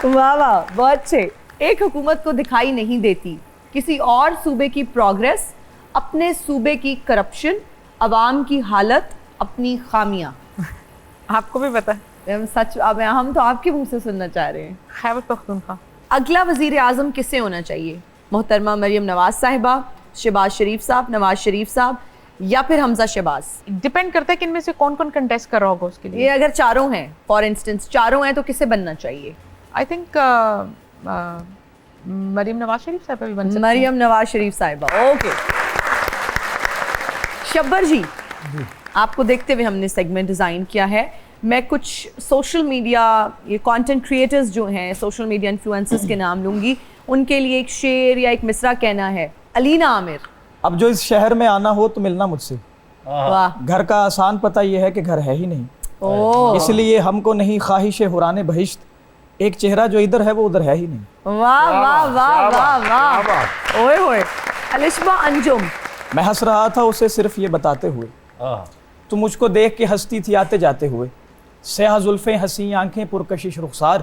वाह वाह, बहुत अच्छे। एक हुकूमत को दिखाई नहीं देती किसी और सूबे की प्रोग्रेस, अपने सूबे की करप्शन, अवाम की हालत, अपनी खामियां। आपको भी पता है। सच, अब हम तो आपके मुंह से सुनना चाह रहे हैं। खैबर पख्तूनख्वा। अगला वजीर आज़म किससे होना चाहिए? मोहतरमा मरियम नवाज साहिबा, शहबाज शरीफ साहब, नवाज शरीफ साहब या फिर हमजा शहबाज? डिपेंड करता है कि इनमें से कौन कौन कंटेस्ट कर रहा होगा उसके लिए। ये अगर चारों हैं, फॉर इंस्टेंस चारों हैं, तो किसे बनना चाहिए? आई थिंक मरियम नवाज शरीफ साहब भी बन सकती हैं। मरियम नवाज शरीफ साहिबा। ओके शब्बर जी, आपको देखते हुए हमने सेगमेंट डिज़ाइन किया है। मैं कुछ सोशल मीडिया, ये कंटेंट क्रिएटर्स जो हैं, सोशल मीडिया इन्फ्लुएंसर्स के नाम लूंगी, उनके लिए एक शेर या एक मिसरा कहना है। अलीना आमिर। अब जो इस शहर में आना हो तो मिलना मुझसे। वाह। घर का आसान पता ये है कि घर है ही नहीं, ओह, इसलिए हमको नहीं ख्वाहिश हुराने बहिश्त, एक चेहरा जो इधर है वो उधर है ही नहीं। वाह वाह वाह वाह वाह। ओए होए। अलिशमा अंजुम। मैं हंस रहा था उसे सिर्फ ये बताते हुए, तू मुझको देख के हंसती थी आते जाते हुए, स्याह जुल्फें, हंसी आंखें, पुरकशिश रुखसार,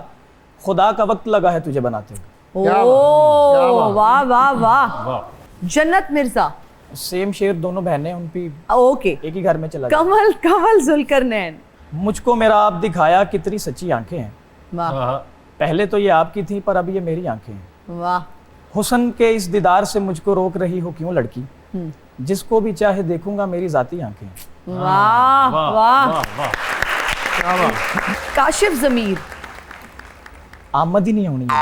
खुदा का वक्त लगा है तुझे बनाते हुए। ओह वाह वाह वाह। जन्नत मिर्जा। सेम शेर, दोनों बहनें, उनकी ओके, एक ही घर में चला गया। कमल कमल जुल्करनैन। मुझको मेरा आप दिखाया कितनी सच्ची आंखें हैं, वाह पहले तो ये आपकी थी पर अब ये मेरी आंखें हैं। वाह। हुस्न के इस दीदार से मुझको रोक रही हो क्यों लड़की, जिसको भी चाहे देखूंगा मेरी जाती आंखें हैं। वाह वाह। काशिफ ज़मीर। आमद ही नहीं होनी है।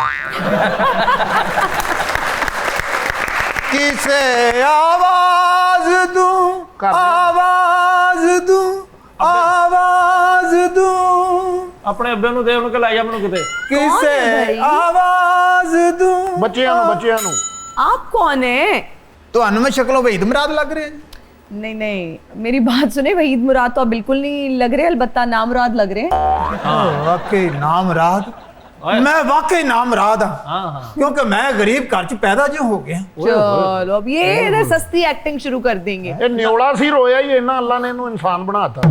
किसे आवाज दूं, आवाज दूं, आवाज दूं, ਆਪਣੇ ਅੱਬੇ ਨੂੰ ਦੇ, ਉਹਨੂੰ ਕਿ ਲੈ ਜਾ ਮੈਨੂੰ ਕਿਤੇ। किसे आवाज दूं। ਬੱਚਿਆਂ ਨੂੰ आप कौन है? ਤੁਹਾਨੂੰ ਮੈਂ ਸ਼ਕਲੋਂ ਵਹੀਦ ਮੁਰਾਦ ਲੱਗ ਰਿਹਾ ਜੀ। नहीं नहीं, मेरी बात सुने, वहीद मुराद तो बिल्कुल नहीं लग रहे, अलबत्ता नाम मुराद लग रहे हैं। वाकई नाम मुराद, मैं वाकई नाम मुराद हाँ, क्योंकि मैं गरीब घर च पैदा जो हो गया। चलो अब ये इधर सस्ती एक्टिंग शुरू कर देंगे। ਇਹ ਨਿਉਲਾ ਸੀ, ਰੋਇਆ ਹੀ ਇਹਨਾਂ, ਅੱਲਾ ਨੇ ਇਹਨੂੰ ਇਨਸਾਨ ਬਣਾਤਾ।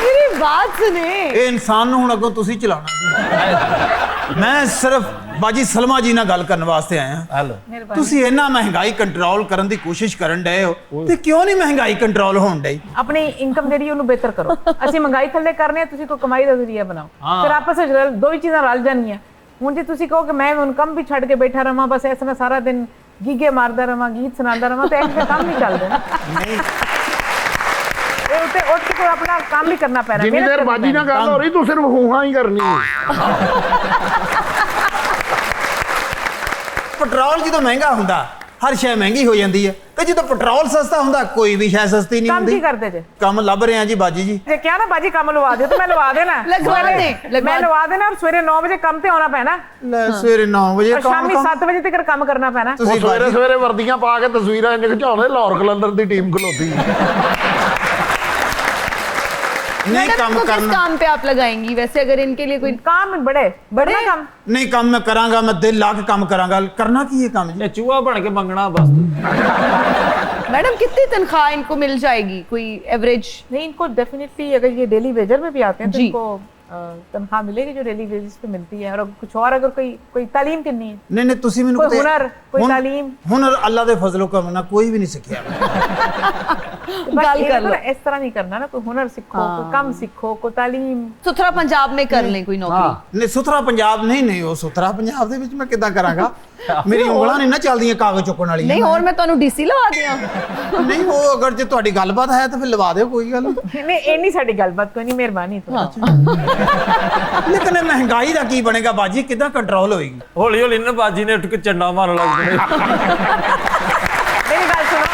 मेरी बात सुने। ਇਹ ਇਨਸਾਨ ਨੂੰ ਹੁਣ ਅੱਗੋਂ ਤੁਸੀਂ ਚਲਾਉਣਾ। ਮੈਂ ਸਿਰਫ ਬਾਜੀ ਸਲਮਾ ਜੀ ਨਾਲ ਗੱਲ ਕਰਨ ਵਾਸਤੇ ਆਏ ਆ। ਹੈਲੋ, ਤੁਸੀਂ ਇੰਨਾ ਮਹਿੰਗਾਈ ਕੰਟਰੋਲ ਕਰਨ ਦੀ ਕੋਸ਼ਿਸ਼ ਕਰਨ ਡਏ ਹੋ ਤੇ ਕਿਉਂ ਨਹੀਂ ਮਹਿੰਗਾਈ ਕੰਟਰੋਲ ਹੋਣ ਡਈ? ਆਪਣੀ ਇਨਕਮ ਜਿਹੜੀ ਉਹਨੂੰ ਬਿਹਤਰ ਕਰੋ। ਅਸੀਂ ਮਹਿੰਗਾਈ ਥੱਲੇ ਕਰਨੇ ਆ, ਤੁਸੀਂ ਕੋਈ ਕਮਾਈ ਦਾ ਜ਼ਰੀਆ ਬਣਾਓ, ਫਿਰ ਆਪਸ ਵਿੱਚ ਦੋ ਹੀ ਚੀਜ਼ਾਂ ਰਲ ਜਾਣਗੀਆਂ। ਹੁਣ ਜੇ ਤੁਸੀਂ ਕਹੋ ਕਿ ਮੈਂ ਹੁਣ ਕੰਮ ਵੀ ਛੱਡ ਕੇ ਬੈਠਾ ਰਵਾਂ, ਬਸ ਇਸ ਤਰ੍ਹਾਂ ਸਾਰਾ ਦਿਨ ਗੀਗੇ ਮਾਰਦਾ ਰਵਾਂ, ਗੀਤ ਸੁਣਾਉਂਦਾ ਰਵਾਂ, ਤੇ ਇਹ ਕੰਮ ਨਹੀਂ ਚੱਲਦੇ ਨਾ। ਇਹ ਉੱਤੇ ਉੱਠ ਕੇ ਕੋਈ ਆਪਣਾ ਕੰਮ ਹੀ ਕਰਨਾ ਪੈਣਾ। ਜਿੰਨੀ ਦੇਰ ਬਾਜੀ ਨਾਲ ਗੱਲ ਹੋ ਰਹੀ ਤੂੰ ਸਿਰਫ ਹੂਹਾਂ ਹੀ ਕਰਨੀ ਹੈ। ਪੈਟਰੋਲ ਜਦੋਂ ਮਹਿੰਗਾ ਹੁੰਦਾ ਹਰ ਸ਼ੈ ਮਹਿੰਗੀ ਹੋ ਜਾਂਦੀ ਹੈ, ਤੇ ਜਦੋਂ ਪੈਟਰੋਲ ਸਸਤਾ ਹੁੰਦਾ ਕੋਈ ਵੀ ਸ਼ੈ ਸਸਤੀ ਨਹੀਂ ਕੰਮ ਹੁੰਦੀ। ਕੀ ਕਰਦੇ ਜੇ? ਕੰਮ ਲੱਭ ਰਹੇ ਆ ਜੀ ਬਾਜੀ ਜੀ। ਜੇ ਕਿਹਾ ਨਾ ਬਾਜੀ ਕੰਮ ਲਵਾ ਦੇ, ਤੇ ਮੈਂ ਲਵਾ ਦੇਣਾ। ਮੈਂ ਲਵਾ ਦੇਣਾ, ਔਰ ਸਵੇਰੇ 9 ਵਜੇ ਕੰਮ ਤੇ ਆਉਣਾ ਪੈਣਾ, ਲੈ ਸਵੇਰੇ 9 ਵਜੇ ਔਰ ਸ਼ਾਮੀ 7 ਵਜੇ ਤੱਕ ਕੰਮ ਕਰਨਾ ਪੈਣਾ। ਉਹ ਸਵੇਰੇ ਸਵੇਰੇ ਵਰਦੀਆਂ ਪਾ ਕੇ ਤਸਵੀਰਾਂ ਇੰਜ ਖਿਚਾਉਂਦੇ, ਲਾਹੌਰ ਕਲੰਦਰ ਦੀ ਟੀਮ ਖਲੋਤੀ। नहीं काम किस करना काम पे आप लगाएंगी वैसे, अगर इनके लिए कोई काम बड़े काम नहीं काम मैं करांगा, मैं दिल ला के काम करांगा। करना की ये काम ये चूहा बन के मंगना बस। मैडम कितनी तनख्वाह इनको मिल जाएगी, कोई एवरेज? नहीं, इनको डेफिनेटली अगर ये डेली वेजर में भी आते हैं तो इनको तनख्वाह मिलेगी जो डेली बेसिस पे मिलती है। और कुछ और अगर कोई तालीम करनी है, नहीं नहीं तुसी मैनू कोई हुनर, कोई तालीम, हुनर अल्लाह दे फजलो का ना कोई भी नहीं सीखिया। गल कर लो, इस तरह नहीं करना ना। कोई हुनर सीखो, कोई काम सीखो, कोई तालीम। सुथरा पंजाब में कर लें कोई नौकरी। नहीं सुथरा पंजाब नहीं वो सुथरा पंजाब दे विच मैं किदां करांगा? मेरी उंगलां नहीं ना चलदियां कागज चुकण वाली। नहीं और मैं ਤੁਹਾਨੂੰ ਡੀਸੀ ਲਵਾ ਦਿਆਂ। नहीं वो अगर जे ਤੁਹਾਡੀ ਗੱਲਬਾਤ ਹੈ ਤਾਂ ਫਿਰ ਲਵਾ ਦਿਓ, ਕੋਈ ਗੱਲ नहीं। ਇੰਨੀ ਸਾਡੀ ਗੱਲਬਾਤ ਕੋਈ ਨਹੀਂ, ਮਿਹਰਬਾਨੀ। ਲੇਕਿਨ ਮਹਿੰਗਾਈ ਦਾ ਕੀ ਬਣੇਗਾ ਬਾਜੀ, ਕਿਦਾਂ ਕੰਟਰੋਲ ਹੋਏਗੀ? ਹੌਲੀ ਹੌਲੀ ਨਾ ਬਾਜੀ ਨੇ ਉੱਠ ਕੇ ਚੰਡਾ ਮਾਰਨ ਲੱਗ ਜਣੇ। ਮੇਰੀ ਗੱਲ ਸੁਣੋ,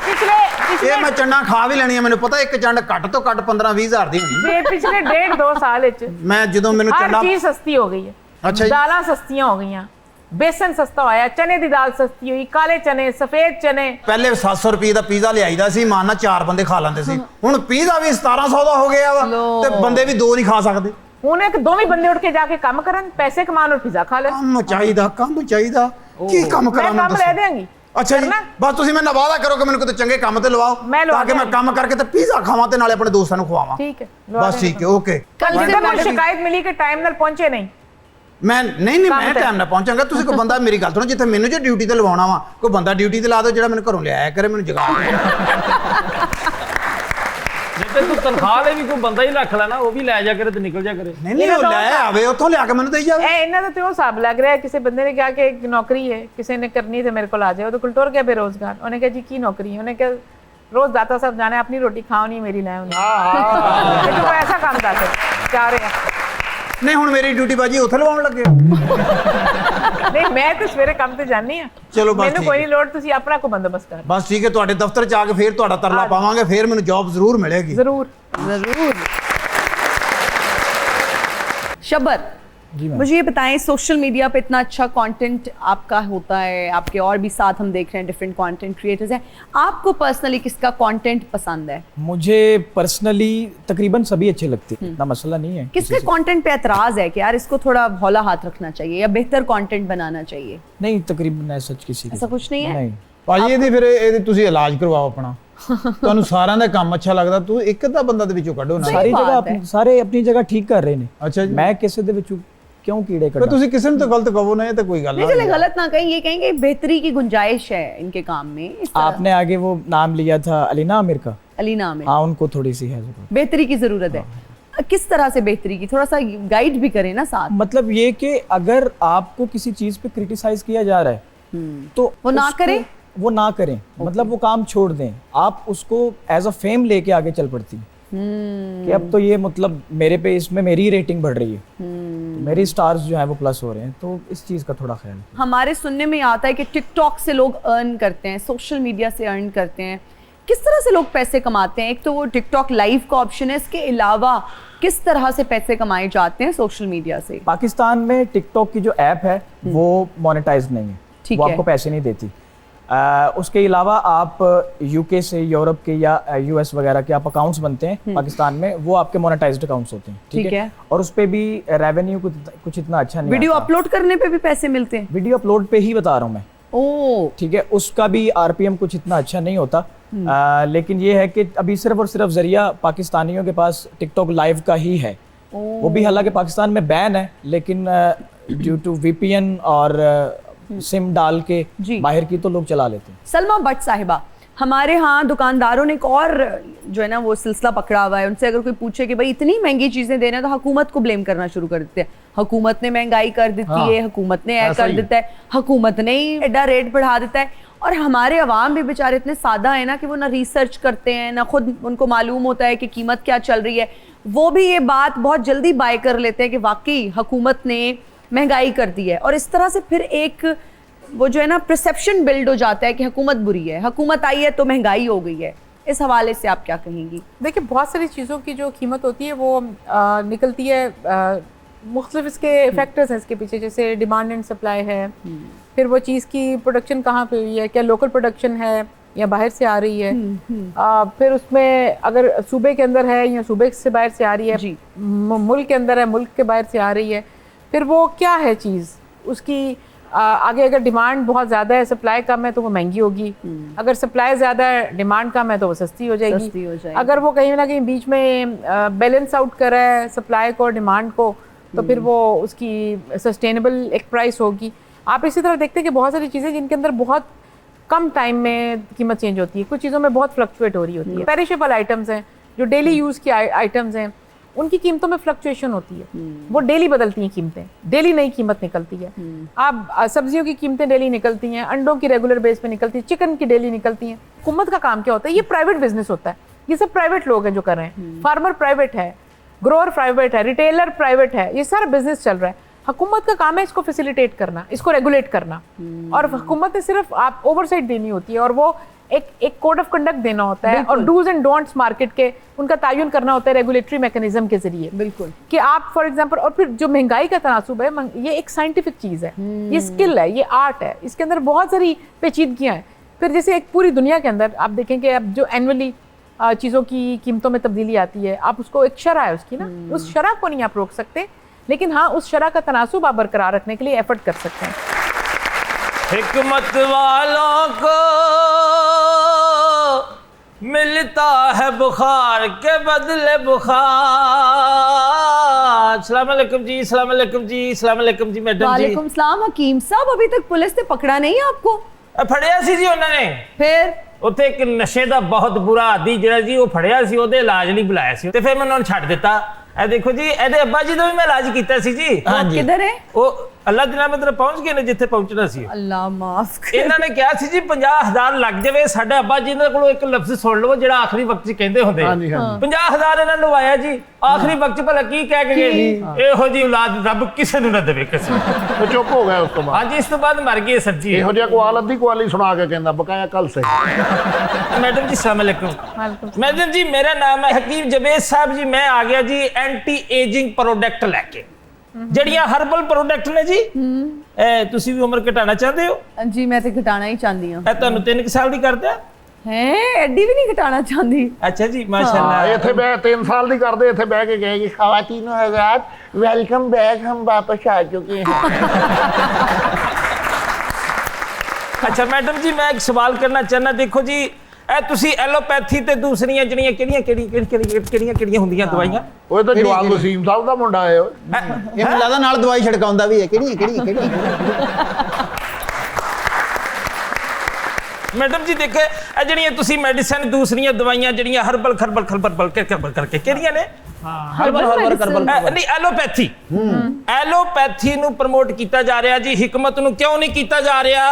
ਪਿਛਲੇ ਇਹ ਮੈਂ ਚੰਡਾ ਖਾ ਵੀ ਲੈਣੀ ਆ, ਮੈਨੂੰ ਪਤਾ ਇੱਕ ਚੰਡ ਘੱਟ ਤੋਂ ਘੱਟ 15-20 ਹਜ਼ਾਰ ਦੀ ਹੋਣੀ। ਪਿਛਲੇ 1.5-2 ਸਾਲ ਵਿੱਚ ਮੈਂ ਜਦੋਂ ਮੈਨੂੰ ਹਰ ਚੰਡਾ ਚੀਜ਼ ਸਸਤੀ ਹੋ ਗਈ ਹੈ। ਅੱਛਾ ਜੀ। ਦਾਲਾਂ ਸਸਤੀਆਂ ਹੋ ਗਈਆਂ, बेसन सस्ता होया, चने दी दाल सस्ती हुई, काले चने, सफेद चने। पहले 700 रुपए ਦਾ ਪੀਜ਼ਾ ਲਿਆਈਦਾ ਸੀ, ਮਾਨਾ 4 ਬੰਦੇ ਖਾ ਲੈਂਦੇ ਸੀ। ਹੁਣ ਪੀਜ਼ਾ ਵੀ 1700 ਦਾ ਹੋ ਗਿਆ ਵਾ ਤੇ ਬੰਦੇ ਵੀ 2 ਨਹੀਂ ਖਾ ਸਕਦੇ। ਹੁਣ ਇੱਕ ਦੋਵੇਂ ਬੰਦੇ ਉੱਠ ਕੇ ਜਾ ਕੇ ਕੰਮ ਕਰਨ, ਪੈਸੇ ਕਮਾਉਣ ਔਰ ਪੀਜ਼ਾ ਖਾ ਲੈਣ। ਕੰਮ ਚਾਹੀਦਾ ਕੀ ਕੰਮ ਕਰਾਂ ਮੈਂ ਕੰਮ ਲੈ ਦੇਵਾਂਗੀ। ਅੱਛਾ ਜੀ, ਬਸ ਤੁਸੀਂ ਮੈਨੂੰ ਵਾਅਦਾ ਕਰੋ ਕਿ ਮੈਨੂੰ ਕਿਤੇ ਚੰਗੇ ਕੰਮ ਤੇ ਲਵਾਓ ਤਾਂ ਕਿ ਮੈਂ ਕੰਮ ਕਰਕੇ ਤੇ ਪੀਜ਼ਾ ਖਾਵਾਂ ਤੇ ਨਾਲੇ ਆਪਣੇ ਦੋਸਤਾਂ ਨੂੰ ਖਵਾਵਾਂ। ਠੀਕ ਹੈ, ਬਸ ਠੀਕ ਹੈ, ਓਕੇ। ਕੱਲ ਸ਼ਿਕਾਇਤ ਮਿਲੀ ਕਿ ਟਾਈਮ ਨਾਲ ਪਹੁੰਚੇ ਨਹੀਂ। ਮੈਂ ਨਹੀਂ ਮੈਂ ਟਾਈਮ ਨਾਲ ਪਹੁੰਚਾਂਗਾ। ਤੁਸੀਂ ਕੋਈ ਬੰਦਾ ਮੇਰੀ ਗੱਲ ਸੁਣੋ, ਜਿੱਥੇ ਮੈਨੂੰ ਜੇ ਡਿਊਟੀ ਤੇ ਲਵਾਉਣਾ ਵਾ ਕੋਈ ਬੰਦਾ ਡਿਊਟੀ ਤੇ ਲਾ ਦਿਓ ਜਿਹੜਾ ਮੈਨੂੰ ਘਰੋਂ ਲਿਆਇਆ ਕਰੇ, ਮੈਨੂੰ ਜਗਾ ਜਿੱਤੇ ਤੂੰ ਤਨਖਾਹ ਦੇ ਵੀ ਕੋਈ ਬੰਦਾ ਹੀ ਰੱਖ ਲੈਣਾ, ਉਹ ਵੀ ਲੈ ਜਾ ਕਰੇ ਤੇ ਨਿਕਲ ਜਾ ਕਰੇ। ਨਹੀਂ ਉਹ ਲੈ ਆਵੇ ਉੱਥੋਂ ਲਿਆ ਕੇ ਮੈਨੂੰ ਦੇਈ ਜਾਵੇ। ਇਹ ਇਹਨਾਂ ਦਾ ਤੇ ਉਹ ਹਿਸਾਬ ਲੱਗ ਰਿਹਾ, ਕਿਸੇ ਬੰਦੇ ਨੇ ਕਿਹਾ ਕਿ ਇੱਕ ਨੌਕਰੀ ਹੈ, ਕਿਸੇ ਨੇ ਕਰਨੀ ਤੇ ਮੇਰੇ ਕੋਲ ਆ ਜਾਏ। ਉਹਦੇ ਕੋਲ ਟੁਰ ਗਿਆ ਬੇਰੋਜ਼ਗਾਰ, ਉਹਨੇ ਕਿਹਾ ਜੀ ਕੀ ਨੌਕਰੀ ਹੈ? ਉਹਨੇ ਕਿਹਾ रोज दाता साहब जाने अपनी रोटी खाओ नहीं मेरी ले तो ऐसा काम दस चाह रहे हैं। नहीं हुण मेरी ड्यूटी बाजी उत्थे लवाउण लगे नहीं मैं तो सवेरे काम ते जानी हां। चलो बस मैनू कोई नहीं लोड़, तुसी अपना को बंदोबस्त कर। बस ठीक है, तुहाडे दफ्तर च आके फिर तुहाडा तरला पावांगे, फिर मैनू जॉब जरूर मिलेगी। जरूर जरूर। शबर मुझे ये बताएं, सोशल मीडिया पे इतना अच्छा कंटेंट आपका होता है, आपके और भी साथ हम देख रहे हैं डिफरेंट कंटेंट क्रिएटर्स हैं, आपको पर्सनली किसका कंटेंट पसंद है? मुझे पर्सनली तकरीबन सभी अच्छे लगते हैं, इतना मसला नहीं है। किसके कंटेंट पे एतराज है कि यार इसको थोड़ा हौला हाथ रखना चाहिए या बेहतर कंटेंट बनाना चाहिए? नहीं तकरीबन सच किसी ऐसा कुछ नहीं है। नहीं ਭਾਜੀ ਇਹਦੀ ਫਿਰ ਇਹਦੀ ਤੁਸੀਂ ਇਲਾਜ ਕਰਵਾਓ ਆਪਣਾ। ਤੁਹਾਨੂੰ ਸਾਰਿਆਂ ਦਾ ਕੰਮ ਅੱਛਾ ਲੱਗਦਾ, ਤੂੰ ਇੱਕ ਅੱਧਾ ਬੰਦਾ ਦੇ ਵਿੱਚੋਂ ਕੱਢੋ ਨਾ। ਸਾਰੀ ਜਗ੍ਹਾ ਸਾਰੇ ਆਪਣੀ ਜਗ੍ਹਾ ਠੀਕ ਕਰ ਰਹੇ ਨੇ। ਅੱਛਾ ਜੀ, ਮੈਂ ਕਿਸੇ ਦੇ ਵਿੱਚੋਂ क्यों कीड़े तो तुसी किसी ने तो गलत कहो ना, ये तो कोई गल नहीं। चले गलत ना कहें, ये कहेंगे बेहतरी की गुंजाइश है इनके काम में। आपने आगे वो नाम लिया था अलीना आमिर का। अलीना आमिर, हाँ उनको थोड़ी सी है बेहतरी की जरूरत है। किस तरह से बेहतरी की, थोड़ा सा गाइड भी करें ना साथ। मतलब ये कि अगर आपको किसी चीज पे क्रिटिसाइज किया जा रहा है तो वो ना करें, वो ना करें। मतलब वो काम छोड़ दें, आप उसको एज अ फेम लेके आगे चल पड़ती हैं कि अब तो ये मतलब मेरे पे इसमें मेरी रेटिंग बढ़ रही है, तो मेरी स्टार्स जो है वो प्लस हो रहे हैं, तो इस चीज़ का थोड़ा ख्याल। हमारे सुनने में आता है कि टिकटॉक से लोग अर्न करते हैं, सोशल मीडिया से अर्न करते हैं। किस तरह से लोग पैसे कमाते हैं? एक तो वो टिकटॉक लाइव का ऑप्शन है, इसके अलावा किस तरह से पैसे कमाए जाते हैं सोशल मीडिया से? पाकिस्तान में टिकटॉक की जो ऐप है वो मोनेटाइज नहीं है, वो आपको पैसे नहीं देती। उसके अलावा आप यूके से, यूरोप के या यूएस वगैरह के आप अकाउंट्स बनते हैं पाकिस्तान में, वो आपके मोनेटाइज्ड अकाउंट्स होते हैं, ठीक है। और उस पे भी रेवेन्यू कुछ इतना अच्छा नहीं। वीडियो अपलोड करने पे भी पैसे मिलते हैं? वीडियो अपलोड पे ही बता रहा हूँ मैं, ठीक है। उसका भी आरपीएम कुछ इतना अच्छा नहीं होता, लेकिन ये है कि अभी सिर्फ और सिर्फ जरिया पाकिस्तानियों के पास टिकटॉक लाइव का ही है। वो भी हालांकि पाकिस्तान में बैन है, लेकिन ड्यू टू VPN और सिम डाल के बाहर की तो लोग चला लेते हैं। सलमा भट्ट साहिबा, हमारे यहाँ दुकानदारों ने एक और जो है ना वो सिलसिला पकड़ा हुआ है, उनसे अगर कोई पूछे कि भाई इतनी महंगी चीजें दे रहे हैं तो हुकूमत को ब्लेम करना शुरू कर देते हैं। हुकूमत ने महंगाई कर देती है, हुकूमत ने कर देता है, हुकूमत ने ही एडा रेट बढ़ा देता है। और हमारे अवाम भी बेचारे इतने सादा है ना कि वो ना रिसर्च करते हैं, ना खुद उनको मालूम होता है कि कीमत क्या चल रही है। वो भी ये बात बहुत जल्दी बाय कर लेते हैं कि वाकई हुकूमत ने महंगाई कर दी है, और इस तरह से फिर एक वो जो है ना परसेप्शन बिल्ड हो जाता है कि हुकूमत बुरी है, हुकूमत आई है तो महंगाई हो गई है। इस हवाले से आप क्या कहेंगी? देखिए, बहुत सारी चीज़ों की जो कीमत होती है वो निकलती है, मुख्तलिफ इसके फैक्टर्स हैं इसके पीछे, जैसे डिमांड एंड सप्लाई है, फिर वो चीज़ की प्रोडक्शन कहाँ पे हुई है, क्या लोकल प्रोडक्शन है या बाहर से आ रही है, फिर उसमें अगर सूबे के अंदर है या सूबे से बाहर से आ रही है, मुल्क के अंदर है मुल्क के बाहर से आ रही है, फिर वो क्या है चीज़ उसकी। आगे अगर डिमांड बहुत ज़्यादा है, सप्लाई कम है तो वो महंगी होगी, अगर सप्लाई ज़्यादा है डिमांड कम है तो वो सस्ती हो जाएगी। अगर वो कहीं ना कहीं बीच में बैलेंस आउट कर रहा है सप्लाई को और डिमांड को, तो फिर वो उसकी सस्टेनेबल एक प्राइस होगी। आप इसी तरह देखते हैं कि बहुत सारी चीज़ें जिनके अंदर बहुत कम टाइम में कीमत चेंज होती है, कुछ चीज़ों में बहुत फ्लक्चुएट हो रही होती है। पेरिशेबल आइटम्स हैं, जो डेली यूज़ की आइटम्स हैं, उनकी कीमतों में फ्लक्चुएशन होती है, वो डेली बदलती हैं कीमतें, डेली नई कीमत निकलती है। आप सब्जियों की कीमतें डेली निकलती हैं, अंडों की रेगुलर बेस पे निकलती है, चिकन की डेली निकलती हैं। हुकूमत का काम क्या होता है? ये प्राइवेट बिजनेस होता है, ये सब प्राइवेट लोग हैं जो कर रहे हैं। फार्मर प्राइवेट है, ग्रोअर प्राइवेट है, रिटेलर प्राइवेट है, ये सारा बिजनेस चल रहा है। हुकूमत का काम है इसको फैसिलिटेट करना, इसको रेगुलेट करना, और हुकूमत ने सिर्फ आप ओवरसाइट देनी होती है, और वो एक कोड ऑफ कंडक्ट देना होता है, और डूज एंड डोंट्स मार्केट के उनका तयन करना होता है रेगुलेटरी मैकेनिज्म के जरिए। बिल्कुल, कि आप फॉर एग्जांपल, और फिर जो महंगाई का तनासुब है, ये एक साइंटिफिक चीज़ है, ये स्किल है, ये आर्ट है, इसके अंदर बहुत सारी पेचीदगियाँ हैं। फिर जैसे एक पूरी दुनिया के अंदर आप देखेंगे, अब जो एनुअली चीज़ों की कीमतों में तब्दीली आती है, आप उसको एक शरह है उसकी ना, उस शरह को नहीं आप रोक सकते, लेकिन हाँ उस शरह का तनासुब आप बरकरार रखने के लिए एफर्ट कर सकते हैं। हिकमत वालों को मिलता है बुखार के बदले बुखार। अस्सलाम वालेकुम जी, अस्सलाम वालेकुम जी, अस्सलाम वालेकुम जी मैडम जी। वालेकुम सलाम। हकीम साहब, अभी तक पुलिस ने पकड़ा नहीं आपको? फड़िया सी जी उन्होंने, फिर ਉੱਥੇ ਇੱਕ ਨਸ਼ੇ ਦਾ ਬਹੁਤ ਬੁਰਾ ਆਦੀ ਜਿਹੜਾ ਜੀ ਉਹ ਫੜਿਆ ਸੀ, ਉਹਦੇ ਇਲਾਜ ਲਈ ਬੁਲਾਇਆ ਸੀ, ਤੇ ਫਿਰ ਮੈਂ ਉਹਨਾਂ ਨੂੰ ਛੱਡ ਦਿੱਤਾ। ਇਹ ਦੇਖੋ ਜੀ, ਇਹਦੇ ਅੱਬਾ ਜੀ ਦਾ ਵੀ ਮੈਂ ਇਲਾਜ ਕੀਤਾ ਸੀ ਜੀ। किधर है? ਉਹ ਅੱਲਾ ਦੀ ਰਹਿਮਤ ਨਾਲ ਪਹੁੰਚ ਗਏ ਨੇ ਜਿੱਥੇ ਪਹੁੰਚਣਾ ਸੀ। अल्लाह माफ करे। ਇਹਨਾਂ ਨੇ ਕਿਹਾ ਸੀ ਜੀ 50,000 ਲੱਗ ਜਾਵੇ। ਸਾਡੇ ਅੱਬਾ ਜੀ ਦੇ ਕੋਲੋਂ ਇੱਕ ਲਫ਼ਜ਼ ਸੁਣ ਲਵੋ ਜਿਹੜਾ ਆਖਰੀ ਵਕਤ 'ਚ ਕਹਿੰਦੇ ਹੁੰਦੇ, 50,000 ਇਹਨਾਂ ਨੂੰ ਲਵਾਇਆ ਜੀ, ਆਖਰੀ ਵਕਤ 'ਚ ਭਲਾ ਕੀ ਕਹਿ ਕੇ ਗਏ? ਇਹੋ ਜੀ ਔਲਾਦ ਰੱਬ ਕਿਸੇ ਨੂੰ ਨਾ ਦੇਵੇ ਕਿਸੇ ਨੂੰ। ਉਹ ਚੁੱਪ ਹੋ ਗਿਆ ਉਸ ਤੋਂ ਬਾਅਦ। ਹਾਂਜੀ, ਇਸ ਤੋਂ ਬਾਅਦ ਮਰ ਗਏ ਸਰ ਜੀ। ਇਹੋ ਜਿਹਾ ਕਵਾਲ ਅੱਧੀ ਕਵਾਲੀ ਸੁਣਾ ਕੇ ਕਹਿੰਦਾ ਬਕਾਇਆ ਕੱਲ ਸੇ। मैडम जी अस्सलाम वालेकुम। मैडम जी मेरा नाम है हकीम जवेद साहब जी। मैं आ गया जी एंटी एजिंग प्रोडक्ट लैके, जड़ियां हर्बल प्रोडक्ट ने जी। तुसी भी उम्र घटाना चाहते हो? जी मैं तो घटाना ही चाहती हूँ। ਤੁਹਾਨੂੰ 3 ਸਾਲ ਦੀ ਕਰਦੇ ਆ है, एडी भी नहीं घटाना चाहती। अच्छा जी माशाल्लाह। ਇੱਥੇ ਬਹਿ 3 ਸਾਲ ਦੀ ਕਰਦੇ, ਇੱਥੇ ਬਹਿ ਕੇ ਕਹੇਗੀ ਖਵਾतीनों हज़रात वेलकम बैक, हम वापस आ चुके हैं। अच्छा मैडम जी, मैं एक सवाल करना चाहना। देखो जी, ਤੁਸੀਂ ਐਲੋਪੈਥੀ ਤੇ ਦੂਸਰੀਆਂ ਜਿਹੜੀਆਂ ਕਿਹੜੀਆਂ ਹੁੰਦੀਆਂ ਦਵਾਈਆਂ? ਉਹ ਤਾਂ ਜਵਾਬ ਵਸੀਮ ਸਾਹਿਬ ਦਾ ਮੁੰਡਾ ਹੈ। ਇਹ ਮੈਨੂੰ ਲੱਗਦਾ ਨਾਲ ਦਵਾਈ ਛਿੜਕਾਉਂਦਾ ਵੀ ਹੈ। ਕਿਹੜੀਆਂ मैडम जी देखे ਜਿਹੜੀਆਂ ਤੁਸੀਂ ਮੈਡੀਸਨ ਦੂਸਰੀਆਂ ਦਵਾਈਆਂ ਜਿਹੜੀਆਂ ਹਰਬਲ ਕਰਕੇ ਕਿਹੜੀਆਂ ਨੇ? ਨਹੀਂ, ਐਲੋਪੈਥੀ ਨੂੰ ਪ੍ਰਮੋਟ ਕੀਤਾ ਜਾ ਰਿਹਾ ਜੀ, ਹਿਕਮਤ ਨੂੰ ਕਿਉਂ ਨਹੀਂ ਕੀਤਾ ਜਾ ਰਿਹਾ?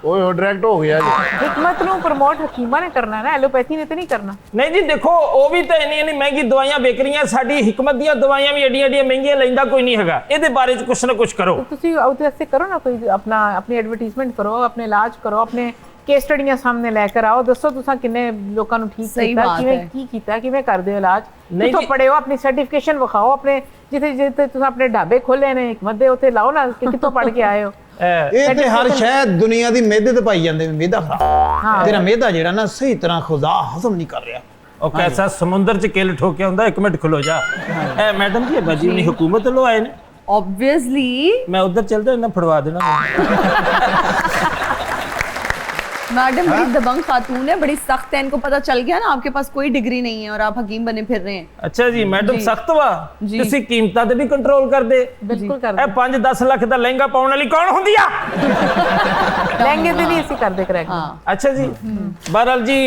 ਓਏ ਡਾਇਰੈਕਟ ਹੋ ਗਿਆ ਜੀ। हिकमत ਨੂੰ ਪ੍ਰਮੋਟ ਹਕੀਮਾਂ ਨੇ ਕਰਨਾ ਹੈ ਨਾ, ਐਲੋਪੈਥੀ ਨੇ ਤੇ ਨਹੀਂ ਕਰਨਾ। ਨਹੀਂ ਜੀ, ਦੇਖੋ ਉਹ ਵੀ ਤਾਂ ਇੰਨੀ ਮਹਿੰਗੀ ਦਵਾਈਆਂ ਵਿਕ ਰਹੀਆਂ, ਸਾਡੀ ਹਿਕਮਤ ਦੀਆਂ ਦਵਾਈਆਂ ਵੀ ਏਡੀਆਂ ਮਹਿੰਗੀਆਂ ਲੈਂਦਾ ਕੋਈ ਨਹੀਂ ਹੈਗਾ। ਇਹਦੇ ਬਾਰੇ ਚ ਕੁਛ ਨਾ ਕੁਛ ਕਰੋ। ਤੁਸੀਂ ਉਹਦੇ ਵਾਸਤੇ ਕਰੋ ਨਾ, ਕੋਈ ਆਪਣੀ ਐਡਵਰਟਾਈਜ਼ਮੈਂਟ ਕਰੋ, ਆਪਣੇ ਇਲਾਜ ਕਰੋ, ਆਪਣੇ केस स्टडियां सामने लेकर आओ, दसो तुसा किन्ने लोकां नूं ठीक कीता, किवें की कीता, किवें करदे हो इलाज, किथों पढ़े हो, अपनी सर्टिफिकेशन विखाओ, अपने जिथे तुसा अपने ढाबे खोले ने हिकमत दे उत्थे लाओ ना कि किथों पढ़ के आए हो। ਇਹ ਤੇ ਹਰ ਸ਼ੈ ਦੁਨੀਆ ਦੀ ਮਿਹਦੇ ਤੇ ਪਾਈ ਜਾਂਦੇ, ਮਿਹਦਾ ਖਰਾਬ। ਤੇਰਾ ਮਿਹਦਾ ਜਿਹੜਾ ਨਾ ਸਹੀ ਤਰ੍ਹਾਂ ਖੁਦਾ ਹਜ਼ਮ ਨਹੀਂ ਕਰ ਰਿਹਾ। ਉਹ ਕੈਸਾ ਸਮੁੰਦਰ ਚ ਕਿਲ ਠੋਕਿਆ ਹੁੰਦਾ। 1 ਮਿੰਟ ਖਲੋ ਜਾ। ਮੈਡਮ ਜੀ ਬਾਜੀ ਨੇ ਹੁਕੂਮਤ ਵੱਲੋਂ ਆਏ ਨੇ। ऑब्वियसली मैं उधर चल जाऊँ, फड़वा देना। मैडम बड़ी दबंग खातून है, बड़ी सख्त है, इनको पता चल गया ना आपके पास कोई डिग्री नहीं है और आप हकीम बने फिर रहे हैं। अच्छा जी मैडम सख्त वा ਤੁਸੀਂ ਕੀਮਤਾਂ ਤੇ ਵੀ ਕੰਟਰੋਲ ਕਰਦੇ बिल्कुल कर ਇਹ 5-10 ਲੱਖ ਦਾ ਲਹਿੰਗਾ ਪਾਉਣ ਵਾਲੀ ਕੌਣ ਹੁੰਦੀ ਆ लहंगे भी नहीं इसी कर दे करेक्ट। अच्छा जी बहरहाल जी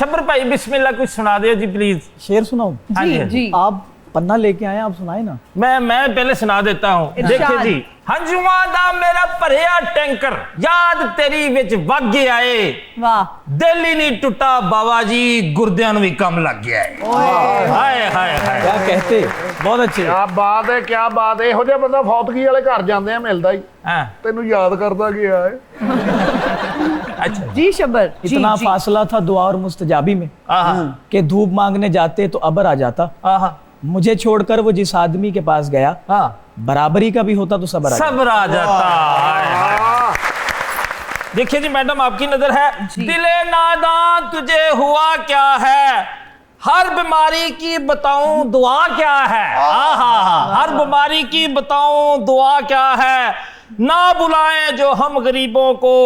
शब्बर भाई बिस्मिल्लाह कुछ सुना दो जी प्लीज। शेर सुनाऊं? हाँ जी, जी आप पन्ना लेके आए, आप सुनाए ना। मैं पहले सुना देता हूँ। देखिए जी हंजुआ दा मेरा भरिया टैंकर याद तेरी विच वग आए, वाह दिल ही नहीं टुटा बाबा जी गुर्दियां भी कम लग गया है। हाय हाय हाय क्या कहते, बहुत अच्छे। क्या बात है, क्या बात है। ਇਹੋ ਜਿਹਾ ਬੰਦਾ ਫੌਤਗੀ ਵਾਲੇ ਘਰ ਜਾਂਦੇ ਆ ਮਿਲਦਾ ਹੀ, हाँ ਤੈਨੂੰ ਯਾਦ ਕਰਦਾ ਗਿਆ ਹੈ। अच्छा जी शब्बर इतना फासला था दुआ और मुस्तजाबी में कि धूप मांगने जाते तो अबर आ जाता। मुझे छोड़कर वो जिस आदमी के पास गया बराबरी का भी होता तो सबर आ जाता। देखिए जी मैडम आपकी नजर है, दिले नादां तुझे हुआ क्या है, हर बीमारी की बताऊं दुआ क्या है। हर बीमारी की बताऊं दुआ क्या है, ना बुलाएं जो हम गरीबों को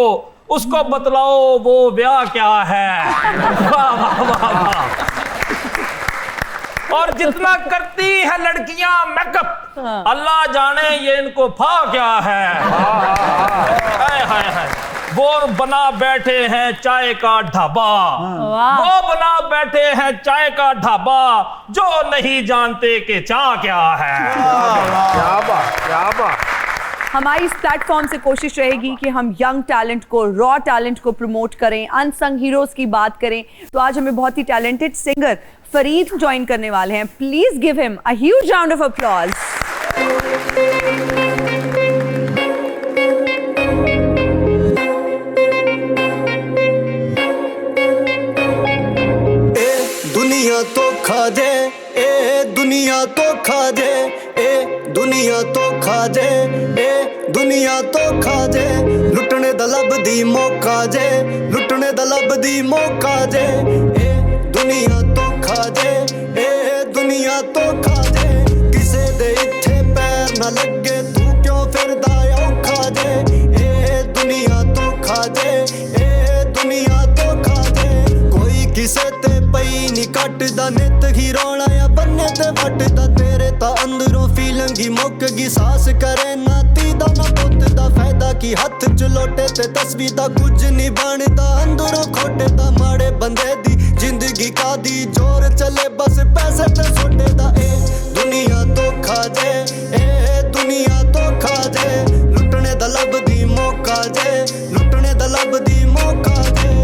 उसको बतलाओ वो ब्याह क्या है। वाह वाह वाह वाह। और जितना करती है लड़कियां मेकअप अल्लाह जाने ये इनको फा क्या है। हाय हाय हाय। वो बना बैठे हैं चाय का ढाबा, वो बना बैठे हैं चाय का ढाबा, जो नहीं जानते कि चाह क्या है। क्या बात, क्या बात। हमारी इस प्लेटफॉर्म से कोशिश रहेगी कि हम यंग टैलेंट को, रॉ टैलेंट को प्रमोट करें, अनसंग हीरोज की बात करें। तो आज हमें बहुत ही टैलेंटेड सिंगर फरीद ज्वाइन करने वाले हैं। Please give him a huge round of applause. दुनिया तो खा दे, ए दुनिया तो खा दे, ए दुनिया तो खा दे, ए दुनिया तो खा दे, लुटने दा लभदी मौका जे, लुटने दा लभदी मौका जे, ए दुनिया तो खा दे, ए दुनिया तो खा दे, किसे दे इत्थे पैर ना लगे तू क्यों फिरदा औखा जे, ए दुनिया तो खा दे, ए दुनिया तो खा दे, कोई किसे ते पई नी कटदा नित ही रोना या बन्ने ते वटदा, तेरे ता अंदरों फीलिंग ही मुक गई, सास करे ना तीदा ना पुत दा, फायदा की हथ च लोटे ते तस्वीर दा कुछ नहीं बनदा, अंदरों खोटे दा, माड़े बंदे दी जिंदगी का दी जोर चले बस पैसे ते सोटे दा, ए दुनिया तो खा दे, ए दुनिया तो खा दे, लुटने दा लभदी मौका जे, लुटने दा लभदी मौका जे।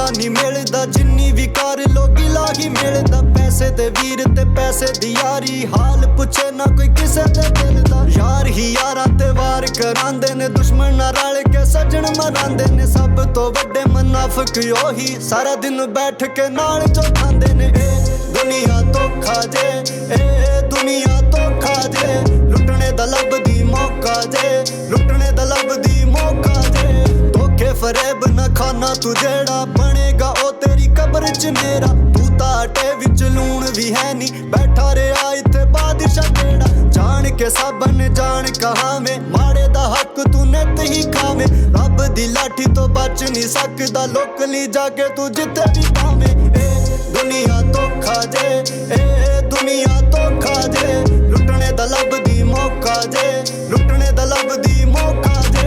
नहीं मिलदा जिन्नी भी कर लो गिला ही मिलदा, पैसे दे वीर ते पैसे दी यारी, हाल पुछे ना कोई किसे दे दिल दा, यार ही यारां ते वार करांदे ने, दुश्मन नाल रल के सजन मरांदे ने, सब तो वड्डे मुनाफिक ओही सारा दिन बैठ के नाल जो खांदे ने, ए दुनिया तो खा जे, ए दुनिया तो खा जे, लुटने दा लभदी मौका जे, लुटने दा लभदी मौका जे, धोखे फरेब ना खाना तू जेड़ा बनेगा ओ तेरी कब्र च मेरा, तू ताटे विच लूण भी है नी, बैठा रहा इत्थे बादशाह जेड़ा, जान के सबन जान कहां में, माड़े दा हक तू नित ही खावे, रब दी लाठी तो बच नहीं सकदा, लोकली जाके तू जिथे भी पावे, ए दुनिया तो खा जे, ए दुनिया तो खा जे, लुटने दा लभदी मौका जे, लुटने दा लभदी मौका जे।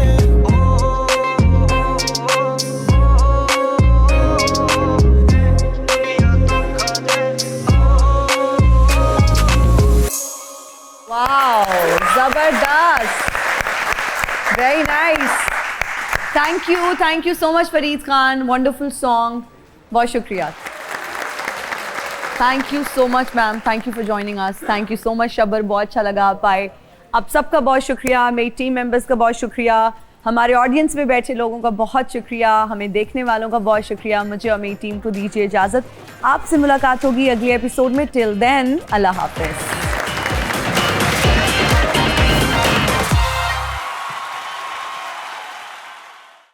Wow, जबरदस्त, very nice. Thank you so much Fareed Khan, wonderful song. बहुत शुक्रिया. Thank you so much ma'am, thank you for joining us. Thank you so much Shabbar, बहुत अच्छा लगा आप आए. आप सबका बहुत शुक्रिया, मेरी टीम मेंबर्स का बहुत शुक्रिया, हमारे ऑडियंस में बैठे लोगों का बहुत शुक्रिया, हमें देखने वालों का बहुत शुक्रिया. मुझे और मेरी टीम को दीजिए इजाज़त. आपसे मुलाकात होगी अगले एपिसोड में. टिल देन अल्लाह हाफ़िज़.